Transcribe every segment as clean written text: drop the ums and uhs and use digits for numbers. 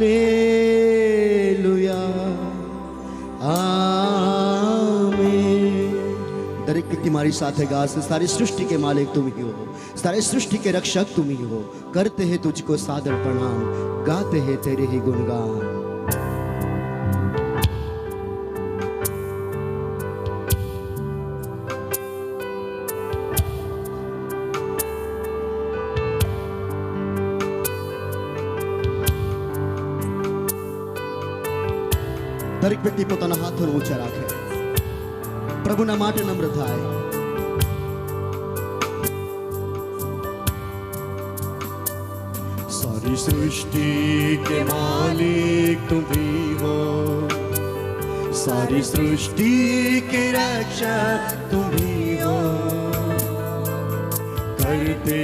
Hallelujah amen. દરેક વ્યક્તિ મારી સાથે ગાશે, सारी सृष्टि के मालिक तुम ही हो, सारी सृष्टि के रक्षक तुम ही हो, करते हैं तुझको सादर प्रणाम, गाते हैं तेरे ही गुणगान। દરેક વ્યક્તિ પોતાના હાથોને ઊંચા રાખે, પ્રભુના માટે નમ્ર થાય। सारी सृष्टि के मालिक तुम ही हो, सारी सृष्टि के रक्षक तुम ही हो, करते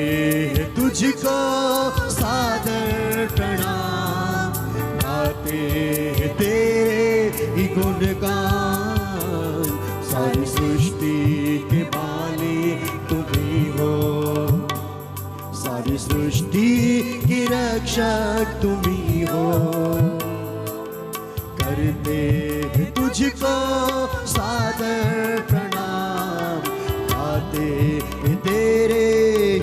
हैं तुझको सादर प्रणाम, गाते हैं तेरे ही गुणगान। सारी सृष्टि के मालिक तुम ही हो, सारी सृष्टि की रक्षक तुम ही हो, करते हैं तुझको सादर प्रणाम, गाते हैं तेरे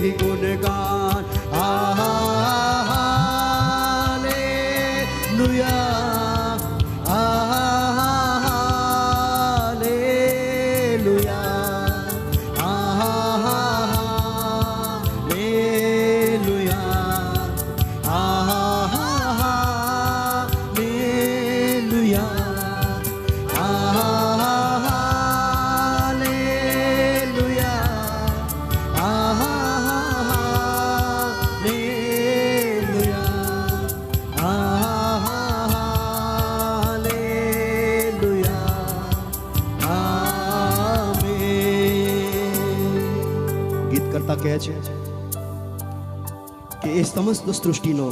ही गुणगान। हालेलुया हालेलुया ગીતકર્તા કહે છે કે એ સમસ્ત સૃષ્ટિનો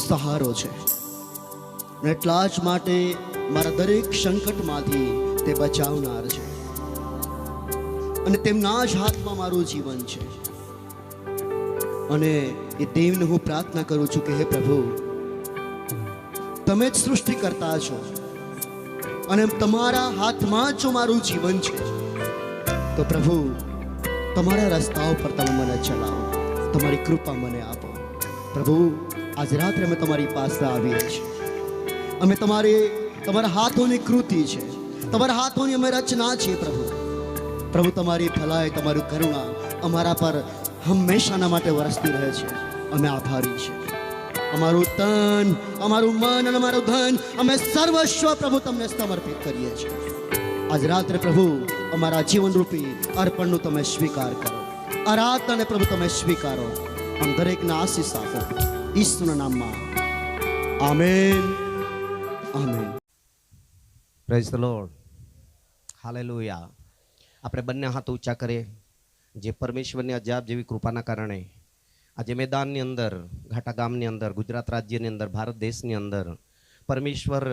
સહારો છે, અને એટલા જ માટે મારા દરેક સંકટમાંથી તે બચાવનાર છે, અને તેમના જ હાથમાં મારું જીવન છે। અને એ દેવને હું પ્રાર્થના કરું છું કે હે પ્રભુ, તમે જ સૃષ્ટિ કરતા છો, અને તમારા હાથમાં જો મારું જીવન છે, તો પ્રભુ તમારા રસ્તાઓ પર તમે મને ચલાવો, તમારી કૃપા મને આપો। પ્રભુ, આજ રાત્રે અમે તમારી પાસે આવીએ છીએ, અમે તમારા હાથોની કૃતિ છે, તમારા હાથોની અમે રચના છીએ। પ્રભુ, તમારી ભલાઈ, તમારી કરુણા અમારા પર હંમેશાના માટે વરસતી રહે છે। અમે આભારી છીએ। અમારું તન, અમારું મન અને અમારું ધન અમે સર્વસ્વ પ્રભુ તમને સમર્પિત કરીએ છીએ। આજ રાત્રે પ્રભુ અમારા જીવનરૂપી અર્પણનું તમે સ્વીકાર કરો, આરાધનાને પ્રભુ તમે સ્વીકારો। આમ દરેકના આશીષ આપો ઈસુના નામમાં, amen amen. Praise the lord, hallelujah. આપણે બંને હાથ ઊંચા કરીએ। જે પરમેશ્વરની અજાબ જેવી કૃપાના કારણે આજે મેદાનની અંદર, ઘાટા ગામની અંદર, ગુજરાત રાજ્યની અંદર, ભારત દેશની અંદર પરમેશ્વર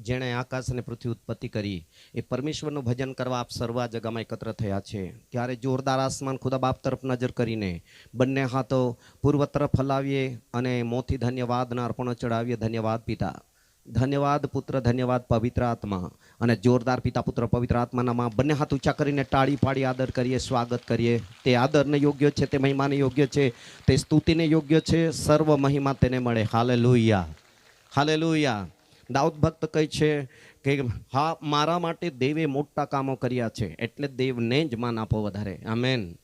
જેણે આકાશ અને પૃથ્વી ઉત્પત્તિ કરી, એ પરમેશ્વરનું ભજન કરવા આપ સર્વ આ જગામાં એકત્ર થયા છે। ત્યારે જોરદાર આસમાન ખુદા બાપ તરફ નજર કરીને બંને હાથો પૂર્વ તરફ હલાવીએ અને મોંથી ધન્યવાદના અર્પણો ચડાવીએ। ધન્યવાદ પિતા, ધન્યવાદ પુત્ર, ધન્યવાદ પવિત્ર આત્મા, અને જોરદાર પિતા પુત્ર પવિત્ર આત્માના નામમાં બંને હાથ ઊંચા કરીને ટાળી પાડી આદર કરીએ, સ્વાગત કરીએ। તે આદરને યોગ્ય છે, તે મહિમાને યોગ્ય છે, તે સ્તુતિને યોગ્ય છે, સર્વ મહિમા તેને મળે। Hallelujah hallelujah. દાઉદ ભક્ત કહે છે કે હા, મારા માટે દેવે મોટા કામો કર્યા છે, એટલે દેવને જ માન આપો વધારે। આમેન।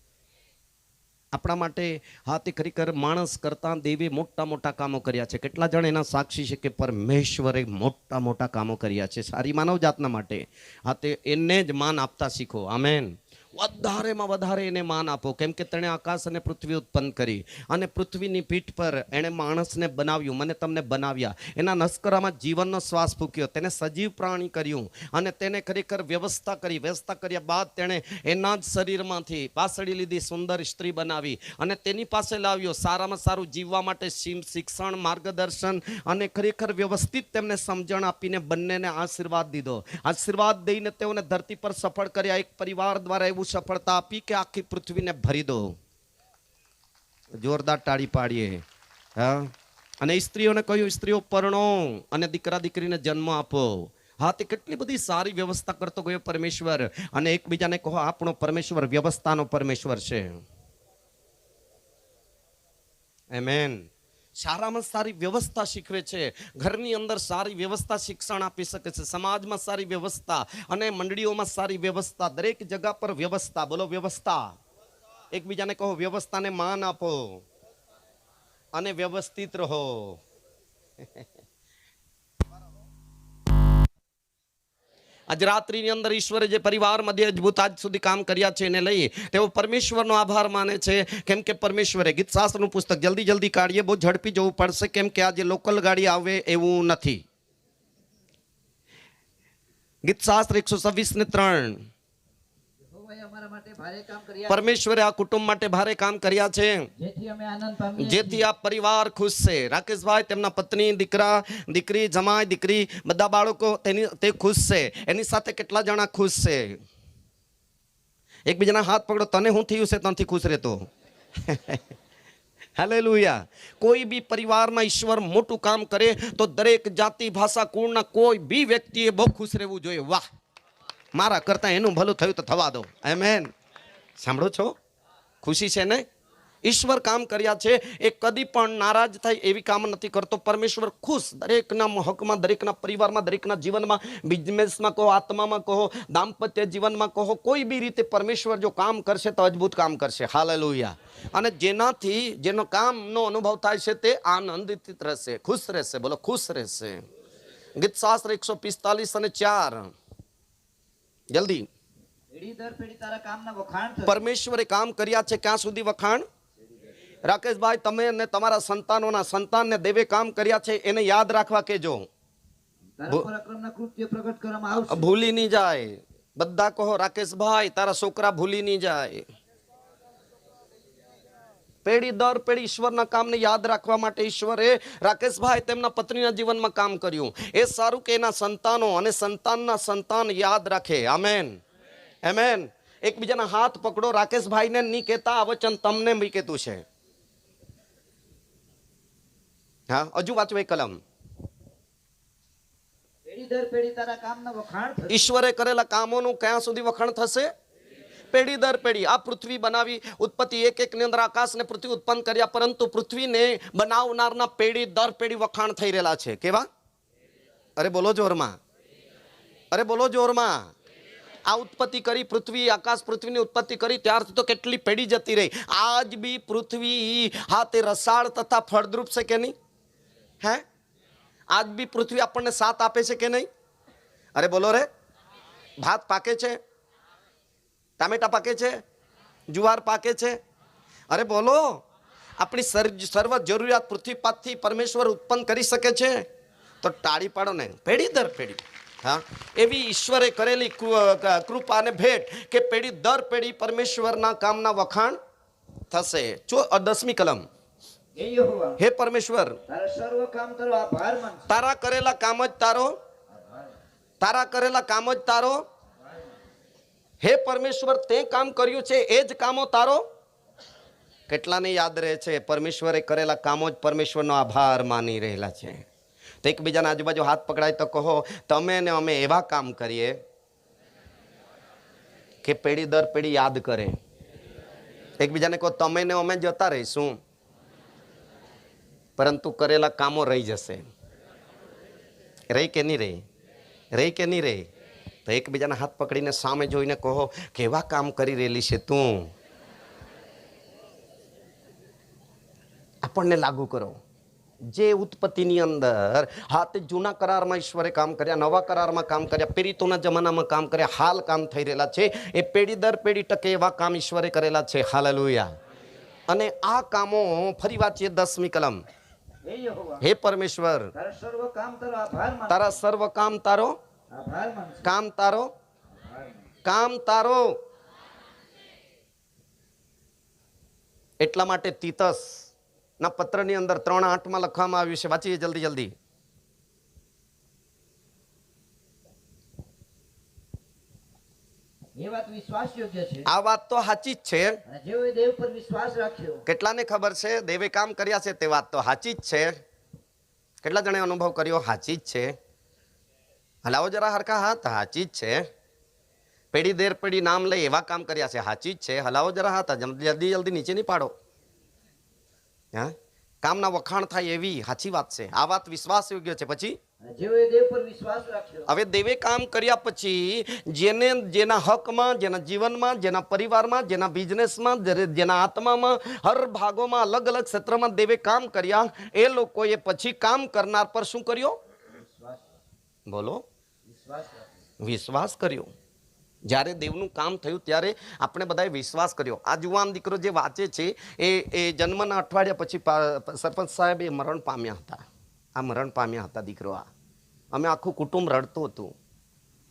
આપણા માટે હા, તે ખરેખર માણસ કરતાં દેવે મોટા મોટા કામો કર્યા છે। કેટલા જણ એના સાક્ષી છે કે પરમેશ્વરે મોટા મોટા કામો કર્યા છે સારી માનવ જાતના માટે। હા, તે એને જ માન આપતા શીખો। આમેન। વધારેમાં વધારે એને માન આપો, કેમ કે તેણે આકાશ અને પૃથ્વી ઉત્પન્ન કરી, અને પૃથ્વીની પીઠ પર એણે માણસને બનાવ્યું, મને તમને બનાવ્યા, એના નસ્કરામાં જીવનનો શ્વાસ ફૂંક્યો, તેને સજીવ પ્રાણી કર્યું, અને તેને ખરેખર વ્યવસ્થા કરી। વ્યવસ્થા કર્યા બાદ તેણે એના જ શરીરમાંથી પાસળી લીધી, સુંદર સ્ત્રી બનાવી અને તેની પાસે લાવ્યો, સારામાં સારું જીવવા માટે શિક્ષણ, માર્ગદર્શન અને ખરેખર વ્યવસ્થિત તેમને સમજણ આપીને બંનેને આશીર્વાદ દીધો। આશીર્વાદ દઈને તેઓને ધરતી પર સફળ કર્યા। એક પરિવાર દ્વારા એવું સફળતા આપી કે આખી પૃથ્વીને ભરી દો। જોરદાર તાળી પાડીએ। હા, અને સ્ત્રીઓને કહ્યું, સ્ત્રીઓ પરણો અને દીકરા દીકરીને જન્મ આપો. હા, તે કેટલી બધી સારી વ્યવસ્થા કરતો ગયો પરમેશ્વર. અને એકબીજાને કહો, આપણો પરમેશ્વર વ્યવસ્થાનો પરમેશ્વર છે. આમેન. સારામાં સારી વ્યવસ્થા શીખવે છે. ઘરની અંદર સારી વ્યવસ્થા શિક્ષણ આપી શકે છે, સમાજમાં સારી વ્યવસ્થા અને મંડળીઓમાં સારી વ્યવસ્થા, દરેક જગ્યા પર વ્યવસ્થા. બોલો વ્યવસ્થા. એકબીજાને કહો, વ્યવસ્થાને માન આપો અને વ્યવસ્થિત રહો. આજ રાત્રિની અંદર ઈશ્વરે જે પરિવાર મધ્ય અદ્ભુત આજ સુધી કામ કર્યા છે એને લઈ તેઓ પરમેશ્વરનો આભાર માને છે. કેમ કે પરમેશ્વરે ગીત શાસ્ત્રનું પુસ્તક જલ્દી કાઢીએ, બહુ ઝડપી જવું પડશે, કેમ કે આજે લોકલ ગાડી આવે એવું નથી. ગીત શાસ્ત્ર 126:3. પરમેશ્વરે આ કુટુંબ માટે ભારે કામ કર્યા છે, જેથી આ પરિવાર ખુશ છે. રાકેશભાઈ, તેમના પત્ની, દીકરા દીકરી, જમાઈ દીકરી, બધા બાળકો તે ખુશ છે. એની સાથે કેટલા જણા ખુશ છે? એકબીજાના હાથ પકડો. તને શું થયું છે? ત્યાંથી ખુશ રહેતો. હાલેલુયા. કોઈ બી પરિવારમાં ઈશ્વર મોટું કામ કરે તો દરેક જાતિ, ભાષા, કુળના કોઈ બી વ્યક્તિએ બહુ ખુશ રહેવું જોઈએ. વાહ, મારા કરતા એનું ભલું થયું તો થવા દો. આમેન. સાંભળો છો? ખુશી છે ને? ઈશ્વર કામ કર્યા છે એ કદી પણ નારાજ થાય એવી કામ નથી કરતો. પરમેશ્વર ખુશ દરેકના હકમાં, દરેકના પરિવારમાં, દરેકના જીવનમાં, બિઝનેસમાં કહો, આત્મામાં કહો, દાંપત્ય જીવનમાં કહો, કોઈ બી રીતે પરમેશ્વર જો કામ કરશે તો અદ્ભુત કામ કરશે. હાલેલુયા. અને જેનો કામનો અનુભવ થાય છે તે આનંદિત રહેશે, ખુશ રહેશે. બોલો ખુશ રહેશે. ગીત શાસ્ત્ર 145:4. જલ્દી. પરમેશ્વરે કામ કર્યા છે ક્યાં સુધી વખાણ? રાકેશભાઈ, તમે અને તમારા સંતાનોના સંતાનને દેવે કામ કર્યા છે એને યાદ રાખવા કેજો. ભૂલી નહીં જાય. બધા કહો, રાકેશભાઈ તારા છોકરા ભૂલી નહીં જાય. પેઢી દર પેઢી ઈશ્વરના કામને યાદ રાખવા માટે ઈશ્વરે રાકેશભાઈ તેમના પત્નીના જીવનમાં કામ કર્યું. એ સારું કે એના સંતાનો અને સંતાનના સંતાન યાદ રાખે. આમેન. આમેન. એકબીજાના હાથ પકડો. રાકેશભાઈને નહીં કહેતા આ વચન તમને બી કહેતું છે. હા, હજુ વાંચો એ કલમ. ઈશ્વરે કરેલા કામોનું ક્યાં સુધી વખાણ થશે? પેઢી દર પેઢી. આ પૃથ્વી બનાવી, ઉત્પત્તિ 1:1 ની અંદર આકાશ ને પૃથ્વી ઉત્પન્ન કર્યા, પરંતુ પૃથ્વીને બનાવનારના પેઢી દર પેઢી વખાણ થઈ રહેલા છે. કેવા? અરે બોલો જોરમાં. અરે બોલો જોરમાં. આ ઉત્પત્તિ કરી પૃથ્વી, આકાશ પૃથ્વીની ઉત્પત્તિ કરી ત્યારથી તો કેટલી પેઢી જતી રહી. આજ બી પૃથ્વી હા તે રસાળ તથા ફળદ્રુપ છે કે નહીં? હે, આજ બી પૃથ્વી આપણને સાથ આપે છે કે નહીં? અરે બોલો રે. ભાત પાકે છે, ટામેટા પાકે છે, જુવાર પાકે છે. અરે બોલો. આપણી સર્વ જરૂરિયાત પૃથ્વી પાસથી પરમેશ્વર ઉત્પન્ન કરી શકે છે તો ટાળી પાડો ને. પેઢી દર પેઢી. હા, એવી ઈશ્વરે કરેલી કૃપા અને ભેટ કે પેઢી દર પેઢી પરમેશ્વરના કામના વખાણ થશે. 10મી કલમ. હે પરમેશ્વર, તારા કરેલા કામ જ તારો, તારા કરેલા કામ જ તારો. હે પરમેશ્વર, તે કામ કર્યું છે એ જ કામો તારો. કેટલાને યાદ રહે છે પરમેશ્વરે કરેલા કામો જ પરમેશ્વરનો આભાર માની રહેલા છે? તો એકબીજાના આજુબાજુ હાથ પકડાય તો કહો, તમે ને અમે એવા કામ કરીએ કે પેઢી દર પેઢી યાદ કરે. એકબીજાને કહો, તમે ને અમે જતા રહીશું પરંતુ કરેલા કામો રહી જશે. રહી કે નહીં રહી? રહી કે નહીં રહી? તો એકબીજાના હાથ પકડીને સામે જોઈને કહો, કેવા કામ કરી રહેલી છે તું. આપણને લાગુ કરો. જે ઉત્પત્તિની અંદર હા તે જૂના કરારમાં ઈશ્વરે કામ કર્યા, નવા કરારમાં કામ કર્યા, પીડિતોના જમાનામાં કામ કર્યા, હાલ કામ થઈ રહેલા છે એ પેઢી દર પેઢી ટકે એવા કામ ઈશ્વરે કરેલા છે. હાલેલુયા. અને આ કામો ફરી વાંચીએ 10મી કલમ. હે પરમેશ્વર, તારા સર્વ કામ તારો, કામ તારો, કામ તારો. એટલા માટે તીતસ ના પત્રની અંદર 3:8 લખવામાં આવ્યું છે. વાંચીએ જલ્દી. એ વાત વિશ્વાસ યોગ્ય છે. આ વાત તો સાચી જ છે. અને જેઓએ દેવ પર વિશ્વાસ રાખ્યો. કેટલાને ખબર છે દેવે કામ કર્યા છે તે વાત તો સાચી જ છે. કેટલા જણે અનુભવ કર્યો? સાચી જ છે. હલાવો જરા હરખા હાથ. સાચી જ છે. પેઢી દર પેઢી નામ લઈ એવા કામ કર્યા છે. સાચી જ છે. હલાવો જરા હાથ. જલ્દી જલ્દી નીચે નહીં પાડો. હા, કામના વખાણ થાય એવી સાચી વાત છે. આ વાત વિશ્વાસ યોગ્ય છે. પછી હવે દેવે કામ કર્યા પછી જેને જેના હકમાં, જેના જીવનમાં, જેના પરિવારમાં, જેના બિઝનેસમાં, જેના આત્મામાં, હર ભાગોમાં, અલગ અલગ ક્ષેત્રમાં દેવે કામ કર્યા. એ લોકોએ પછી કામ કરનાર પર શું કર્યો? બોલો, વિશ્વાસ કર્યો. જ્યારે દેવનું કામ થયું ત્યારે આપણે બધાએ વિશ્વાસ કર્યો. આ જુવાન દીકરો જે વાંચે છે એ જન્મના અઠવાડિયા પછી સરપંચ સાહેબ એ મરણ પામ્યા હતા. આ મરણ પામ્યા હતા દીકરો. અમે આખું કુટુંબ રડતું હતું,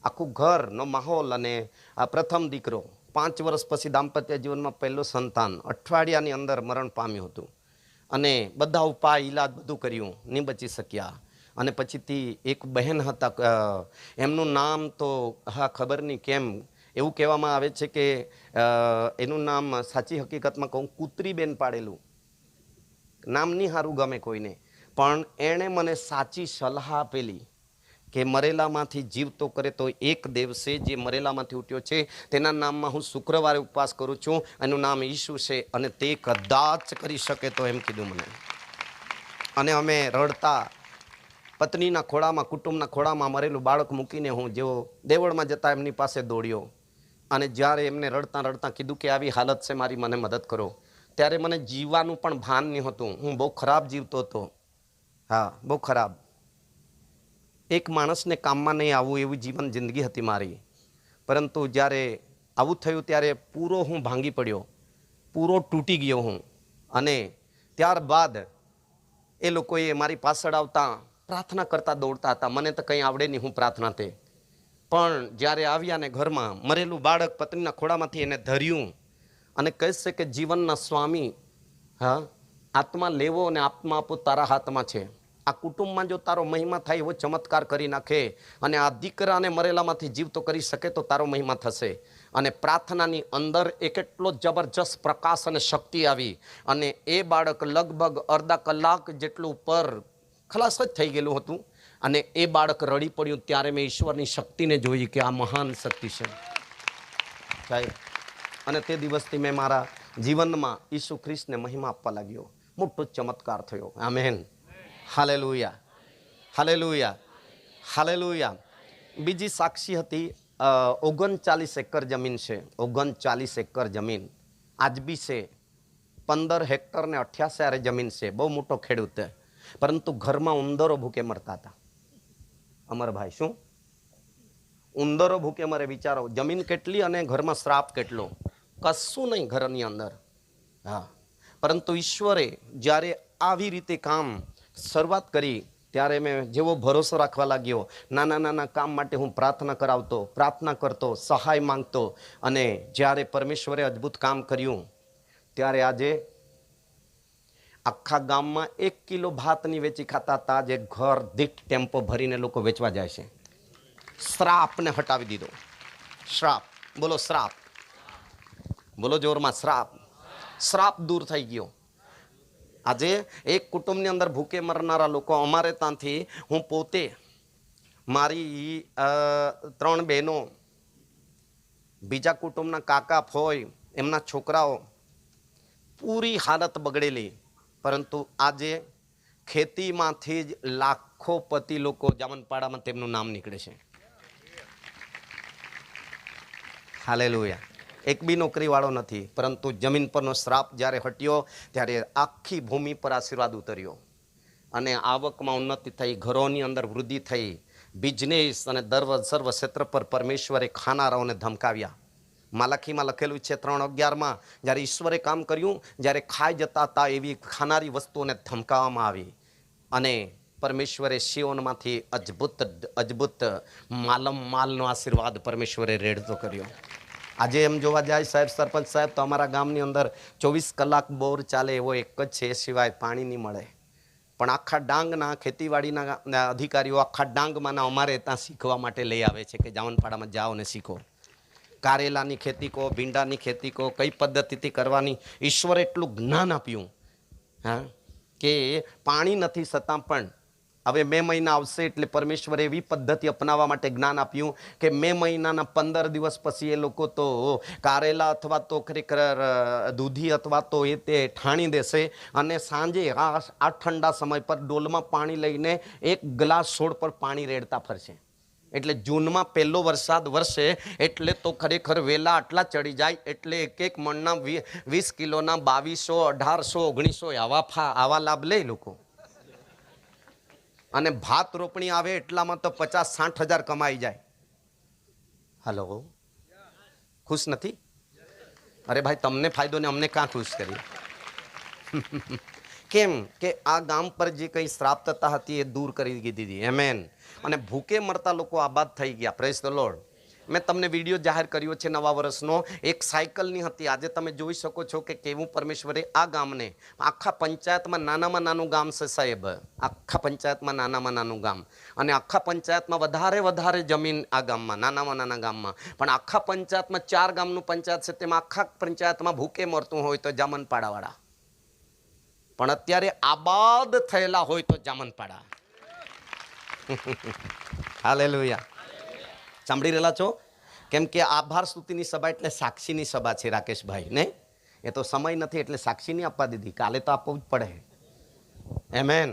આખું ઘરનો માહોલ. અને આ પ્રથમ દીકરો 5 વર્ષ પછી દાંપત્ય જીવનમાં પહેલું સંતાન અઠવાડિયાની અંદર મરણ પામ્યું હતું. અને બધા ઉપાય ઈલાજ બધું કર્યું, નહીં બચી શક્યા. અને પછીથી એક બહેન હતા, એમનું નામ તો હા ખબર નહીં કેમ એવું કહેવામાં આવે છે કે એનું નામ સાચી હકીકતમાં કહું કૂતરીબેન પાડેલું નામ નહીં સારું ગમે કોઈને, પણ એણે મને સાચી સલાહ આપેલી કે મરેલામાંથી જીવતો કરે તો એક દિવસે જે મરેલામાંથી ઉઠ્યો છે તેના નામમાં હું શુક્રવારે ઉપવાસ કરું છું. એનું નામ ઈસુ છે અને તે કદાચ કરી શકે તો એમ કીધું મને. અને અમે રડતા પત્નીના ખોળામાં, કુટુંબના ખોળામાં મરેલું બાળક મૂકીને હું જેવો દેવળમાં જતા એમની પાસે દોડ્યો. અને જ્યારે એમને રડતા રડતા કીધું કે આવી હાલત છે મારી, મને મદદ કરો, ત્યારે મને જીવવાનું પણ ભાન નહીં હતું. હું બહુ ખરાબ જીવતો હતો. હા, બહુ ખરાબ. એક માણસને કામમાં નહીં આવવું એવી જીવન જિંદગી હતી મારી. પરંતુ જ્યારે આવું થયું ત્યારે પૂરો હું ભાંગી પડ્યો, પૂરો તૂટી ગયો હું. અને ત્યારબાદ એ લોકોએ મારી પાછળ આવતા પ્રાર્થના કરતા દોડતા હતા. મને તો કંઈ આવડે નહીં હું પ્રાર્થના તે. પણ જ્યારે આવ્યા ને ઘરમાં મરેલું બાળક પત્નીના ખોળામાંથી એને ધર્યું અને કહેશે કે જીવનના સ્વામી, હા, આત્મા લેવો અને આત્મા આપો તારા હાથમાં છે. આ કુટુંબમાં જો તારો મહિમા થાય એવો ચમત્કાર કરી નાખે અને આ દીકરાને મરેલામાંથી જીવતો કરી શકે તો તારો મહિમા થશે. અને પ્રાર્થનાની અંદર એક એટલો જબરજસ્ત પ્રકાશ અને શક્તિ આવી અને એ બાળક લગભગ અડધા કલાક જેટલું ઉપર ખલાસ જ થઈ ગયેલું હતું. અને એ બાળક રડી પડ્યું. ત્યારે મેં ઈશ્વરની શક્તિને જોઈ કે આ મહાન શક્તિ છે સાહેબ. અને તે દિવસથી મેં મારા જીવનમાં ઈસુ ખ્રિસ્તને મહિમા આપવા લાગ્યો. મોટો ચમત્કાર થયો. Amen, hallelujah, hallelujah, hallelujah. બીજી સાક્ષી હતી, 39 એકર જમીન છે. 39 એકર જમીન આજ બી છે. 15 હેક્ટર ને 88 જમીન છે. બહુ મોટો ખેડૂત. પરંતુ ઘરમાં ઉંદરો ભૂકે મરતા હતા. અમરભાઈ, શું ઉંદરો ભૂકે મરે? વિચારો, જમીન કેટલી અને ઘરમાં શ્રાપ કેટલો. કશું નહીં ઘરની અંદર. હા, પરંતુ ઈશ્વરે જ્યારે આવી રીતે કામ શરૂઆત કરી ત્યારે મેં જેવો ભરોસો રાખવા લાગ્યો, નાના નાના કામ માટે હું પ્રાર્થના કરાવતો, પ્રાર્થના કરતો, સહાય માંગતો. અને જ્યારે પરમેશ્વરે અદ્ભુત કામ કર્યું ત્યારે આજે આખા ગામમાં 1 કિલો ભાતની વેચી ખાતા હતા. જે ઘર દીઠ ટેમ્પો ભરીને લોકો વેચવા જાય છે. શ્રાપને હટાવી દીધો. શ્રાપ, બોલો શ્રાપ, બોલો જોરમાં શ્રાપ. શ્રાપ દૂર થઈ ગયો. આજે એક કુટુંબની અંદર ભૂકે મરનારા લોકો અમારે ત્યાંથી, હું પોતે, મારી 3 બહેનો, બીજા કુટુંબના કાકા ફોય, એમના છોકરાઓ, પૂરી હાલત બગડેલી. પરંતુ આજે ખેતીમાંથી જ લાખોપતિ લોકો જામનપાડામાં તેમનું નામ નીકળે છે. હાલેલુયા. એક બી નોકરીવાળો નથી. પરંતુ જમીન પરનો શ્રાપ જ્યારે હટ્યો ત્યારે આખી ભૂમિ પર આશીર્વાદ ઉતર્યો અને આવકમાં ઉન્નતિ થઈ, ઘરોની અંદર વૃદ્ધિ થઈ, બિઝનેસ અને સર્વ ક્ષેત્ર પર પરમેશ્વરે ખાનારાઓને ધમકાવ્યા. માલાખીમાં લખેલું છે 3:11માં, જ્યારે ઈશ્વરે કામ કર્યું, જ્યારે ખાઈ જતા હતા એવી ખાનારી વસ્તુઓને ધમકાવવામાં આવી અને પરમેશ્વરે શિઓનમાંથી અદ્ભુત માલનો આશીર્વાદ પરમેશ્વરે રેડતો કર્યો. આજે એમ જોવા જાય સાહેબ, સરપંચ સાહેબ, તો અમારા ગામની અંદર 24 કલાક બોર ચાલે એવો એક જ છે, એ સિવાય પાણી નહીં મળે. પણ આખા ડાંગના ખેતીવાડીના અધિકારીઓ આખા ડાંગમાંના અમારે ત્યાં શીખવા માટે લઈ આવે છે કે જામનપાડામાં જાઓ ને શીખો. કારેલાની ખેતી કહો, ભીંડાની ખેતી કહો, કઈ પદ્ધતિથી કરવાની. ઈશ્વરે એટલું જ્ઞાન આપ્યું, હા, કે પાણી નથી છતાં પણ હવે મે મહિના આવશે એટલે પરમેશ્વરે એવી પદ્ધતિ અપનાવવા માટે જ્ઞાન આપ્યું કે મે મહિનાના 15 દિવસ પછી એ લોકો તો કારેલા અથવા તો ખરેખર દૂધી અથવા તો એ તે ઠાણી દેશે અને સાંજે આ ઠંડા સમય પર ડોલમાં પાણી લઈને એક ગ્લાસ છોડ પર પાણી રેડતા ફરશે. એટલે જૂનમાં પહેલો વરસાદ વરસે એટલે તો ખરેખર વેલા આટલા ચડી જાય એટલે એક મણના 20 કિલોના 2200, 1800, 1900 આવા લાભ લે લોકો. અને ભાત રોપણી આવે એટલામાં તો 50-60 હજાર કમાઈ જાય. હલો, ખુશ નથી? અરે ભાઈ, તમને ફાયદો ને અમને ક્યાં ખુશ કરી? કેમ કે આ ગામ પર જે કંઈ શ્રાપ્તતા હતી એ દૂર કરી દીધી. આમેન. અને ભૂખે મરતા લોકો આબાદ થઈ ગયા. Praise the lord. મેં તમને વિડીયો જાહેર કર્યો છે નવા વર્ષનો. એક સાયકલની હતી. આજે તમે જોઈ શકો છો કે કેવું પરમેશ્વરે આ ગામને, આખા પંચાયતમાં નાનામાં નાનું ગામ છે સાહેબ, આખા પંચાયતમાં નાનામાં નાનું ગામ, અને આખા પંચાયતમાં વધારે જમીન આ ગામમાં, નાનામાં નાના ગામમાં, પણ આખા પંચાયતમાં 4 ગામનું પંચાયત છે, તેમાં આખા પંચાયતમાં ભૂખે મરતું હોય તો જામનપાડાવાળા, પણ અત્યારે આબાદ થયેલા હોય તો જામનપાડા. હાલેલુયા. સાંભળી રહેલા છો? કેમ કે આભાર સ્તુતિની સભા એટલે સાક્ષીની સભા છે રાકેશભાઈ ને. એ તો સમય નથી એટલે સાક્ષી નહીં આપવા દીધી, કાલે તો આપવું જ પડે. આમેન.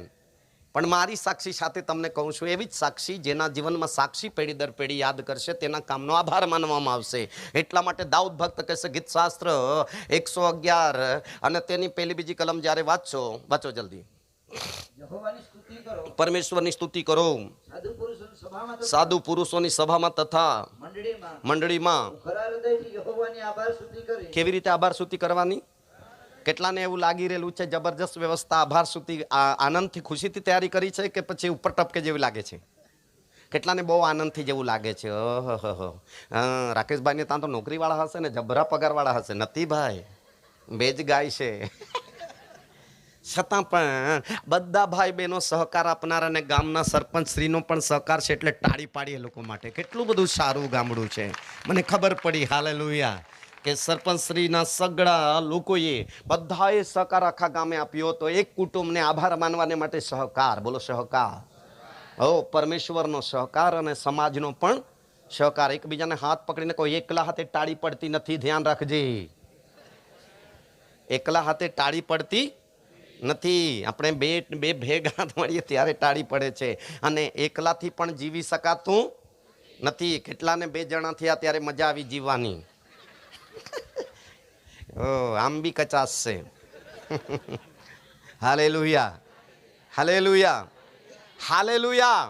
પણ મારી સાક્ષી સાથે તમને કહું છું, એવી જ સાક્ષી જેના જીવનમાં સાક્ષી પેઢી દર પેઢી યાદ કરશે, તેના કામનો આભાર માનવામાં આવશે. એટલા માટે દાઉદ ભક્ત કહેશે, ગીતશાસ્ત્ર 111 અને તેની પહેલી બીજી કલમ જ્યારે વાંચો જલ્દી. પરમેશ્વરની સ્તુતિ કરો સાધુ પુરુષોની સભામાં તથા મંડળીમાં. કેવી રીતે આભાર સ્તુતિ કરવાની? કેટલાને એવું લાગી રહેલું છે જબરજસ્ત વ્યવસ્થા, આભાર સ્તુતિ આનંદથી ખુશીથી તૈયારી કરી છે કે પછી ઉપર ટપકે જેવી લાગે છે? કેટલાને બહુ આનંદથી જેવું લાગે છે. રાકેશભાઈને ત્યાં તો નોકરીવાળા હશે ને, જબરા પગારવાળા હશે. નથી ભાઈ, બે જ ગાય છે. છતાં પણ બધા ભાઈ બહેનો સહકાર આપનાર અને ગામના સરપંચ શ્રીનો પણ સહકાર છે એટલે ટાળી પાડી એ લોકો માટે. કેટલું બધું સારું ગામડું છે. મને ખબર પડી હાલેલુયા કે સરપંચ શ્રીના સગડા લોકોએ બધાએ સહકાર આખા ગામે આપ્યો તો એક કુટુંબને આભાર માનવાને માટે સહકાર. બોલો સહકાર. પરમેશ્વરનો સહકાર અને સમાજનો પણ સહકાર. એકબીજાને હાથ પકડીને કોઈ એકલા હાથે ટાળી પડતી નથી, ધ્યાન રાખજે. એકલા હાથે ટાળી પડતી નથી. આપણે બે ભેગા હાથ મળીએ ત્યારે ટાળી પડે છે, અને એકલાથી પણ જીવી શકાતું નથી. કેટલાને 2 જણા થયા ત્યારે મજા આવી જીવવાની. આમ બી કચાસ છે. Hallelujah, hallelujah, hallelujah.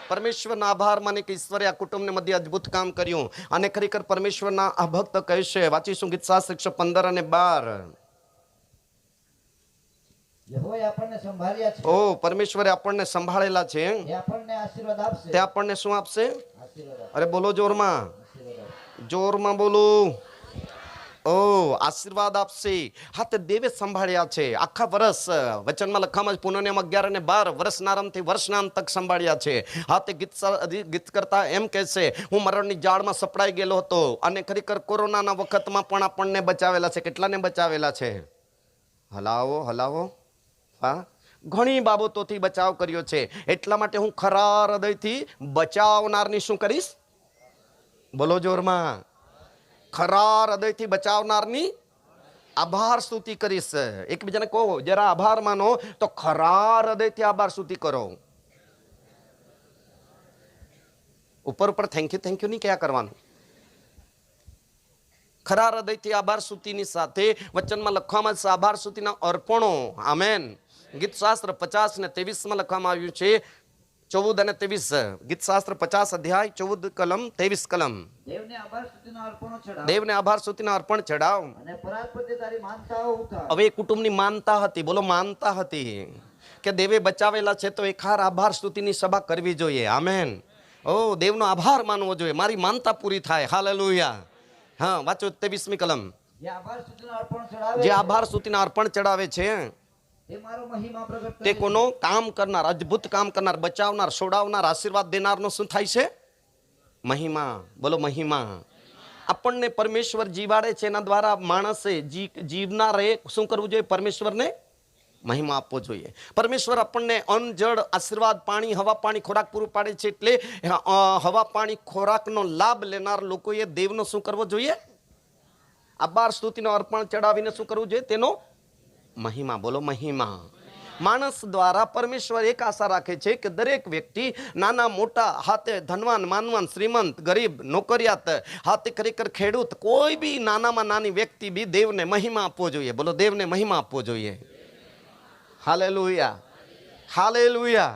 પરમેશ્વરના આભાર માને કે ઈશ્વરે આ કુટુંબને મધ્ય અદ્ભુત કામ કર્યું. અને ખરેખર પરમેશ્વરના આ ભક્ત કહેશે, વાંચીશું ગીતશાસ્ત્ર 115 અને 12. પરમેશ્વરે આપણને સંભાળેલા છે, તે આપણને શું આપશે? અરે બોલો જોરમાં, જોરમાં બોલો. આશીર્વાદ આપશે. હા, તે દેવે સંભાળ્યા છે આખા વર્ષ. વચનમાં લખામાં પુનઃ 11 અને 12 વર્ષના આરંભથી વર્ષના અંત તક સંભાળ્યા છે. હા, તે ગીત કરતા એમ કહેશે, હું મરણની જાળમાં સપડાઈ ગયેલો હતો, અને ખરેખર કોરોનાના વખતમાં પણ આપણને બચાવેલા છે. કેટલાને બચાવેલા છે? હલાવો હલાવો. હા, ઘણી બાબતોથી બચાવ કર્યો છે. એટલા માટે હું ખરા હૃદયથી બચાવનારની શું કરીશ? બોલો જોરમાં. ખરા હૃદયથી બચાવનારની આભાર સ્તુતિ કરીશ. એકબીજાને કહો, જરા આભાર માનો તો ખરા હૃદયથી આભાર સ્તુતિ કરો. ઉપર થેન્ક યુ નહીં કયા કરવાનું. ખરા હૃદયથી આભાર સ્તુતિની સાથે વચનમાં લખવામાં છે આભાર સ્તુતિના અર્પણો. આમેન. ગીતશાસ્ત્ર 50 અને 23 લખવામાં આવ્યું છે, 14 અને 23. ગીતશાસ્ત્ર 50 અધ્યાય 14 કલમ 23 કલમ. દેવને આભાર સ્તુતિના અર્પણ ચડાવ. હવે કુટુંબની માનતા હતી. બોલો માનતા હતી કે દેવે બચાવેલા છે તો એખાર આભાર સ્તુતિની સભા કરવી જોઈએ. આમેન. દેવનો આભાર માનવો જોઈએ, મારી માનતા પૂરી થાય. હાલેલુયા. હા, વાંચો 23મી કલમ. જે આભાર સ્તુતિના અર્પણ ચડાવે છે તે કોનો? કામ કરનાર, અદ્ભુત કામ કરનાર, બચાવનાર, છોડાવનાર, આશીર્વાદ દેનારનો શું થાય છે? મહિમા. બોલો મહિમા. આપણને પરમેશ્વર જીવાડે છે, એના દ્વારા માણસે જીવનારે શું કરવું જોઈએ? પરમેશ્વરને મહિમા આપવો જોઈએ. પરમેશ્વર આપણને અન્ન જળ આશીર્વાદ પાણી હવા પાણી ખોરાક પૂરું પાડે છે, એટલે હવા પાણી ખોરાકનો લાભ લેનાર લોકોએ દેવનો શું કરવો જોઈએ? આ 12 સ્તુતિનો અર્પણ ચડાવીને શું કરવું જોઈએ? તેનો મહિમા. બોલો મહિમા. માણસ દ્વારા પરમેશ્વર એક આશા રાખે છે કે દરેક વ્યક્તિ નાના મોટા, હાથે ધનવાન માનવાન, શ્રીમંત ગરીબ, નોકરિયાત, હાથે ખરેખર ખેડૂત, કોઈ બી નાનામાં નાની વ્યક્તિ બી દેવને મહિમા આપવો જોઈએ. બોલો દેવને મહિમા આપવો જોઈએ. Hallelujah, hallelujah.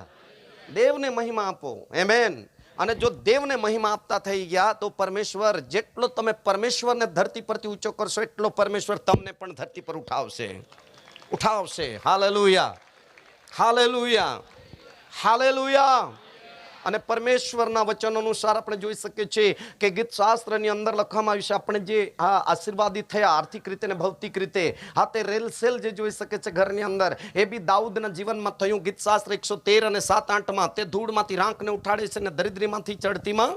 દેવને મહિમા આપો. આમેન. અને જો દેવને મહિમા આપતા થઈ ગયા તો પરમેશ્વર, જેટલો તમે પરમેશ્વરને ધરતી પરથી ઊંચો કરશો એટલો પરમેશ્વર તમને પણ ધરતી પર ઉઠાવશે. Hallelujah, hallelujah, hallelujah. અને પરમેશ્વરના વચન અનુસાર આપણે જોઈ શકીએ છીએ કે ગીત શાસ્ત્રની અંદર લખવામાં આવ્યું છે, આપણે જે આશીર્વાદિત થયા આર્થિક રીતે ને ભૌતિક રીતે, તે રેલસેલ જે જોઈ શકે છે ઘરની અંદર, એ બી દાઉદના જીવનમાં થયું. ગીત શાસ્ત્ર 113 અને 7-8 તે ધૂળમાંથી રાંકને ઉઠાડે છે અને દરિદ્રીમાંથી ચડતીમાં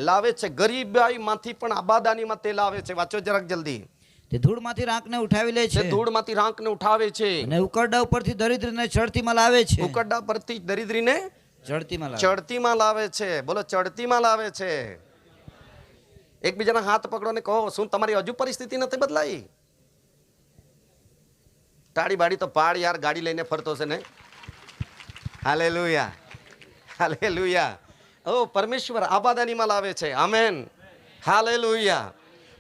લાવે છે. ગરીબાઈમાંથી પણ આબાદાનીમાં તે લાવે છે. વાંચો જરાક જલ્દી. તે ધૂળમાંથી રાંકને ઉઠાવી લે છે. ધૂળમાંથી રાંકને ઉઠાવે છે અને ઉકરડા ઉપરથી દરિદ્રને ચડતીમાં લાવે છે. ઉકરડા પરથી દરિદ્રીને ચડતીમાં લાવે છે. બોલો ચડતીમાં લાવે છે. એકબીજાના હાથ પકડો ને કહો, શું તમારી હજુ પરિસ્થિતિ નથી બદલાઈ? તાળી બાડી તો પાડ યાર, ગાડી લઈને ફરતો છે ને. Hallelujah, hallelujah. ઓ પરમેશ્વર આબાદાનીમાં લાવે છે. Amen, hallelujah.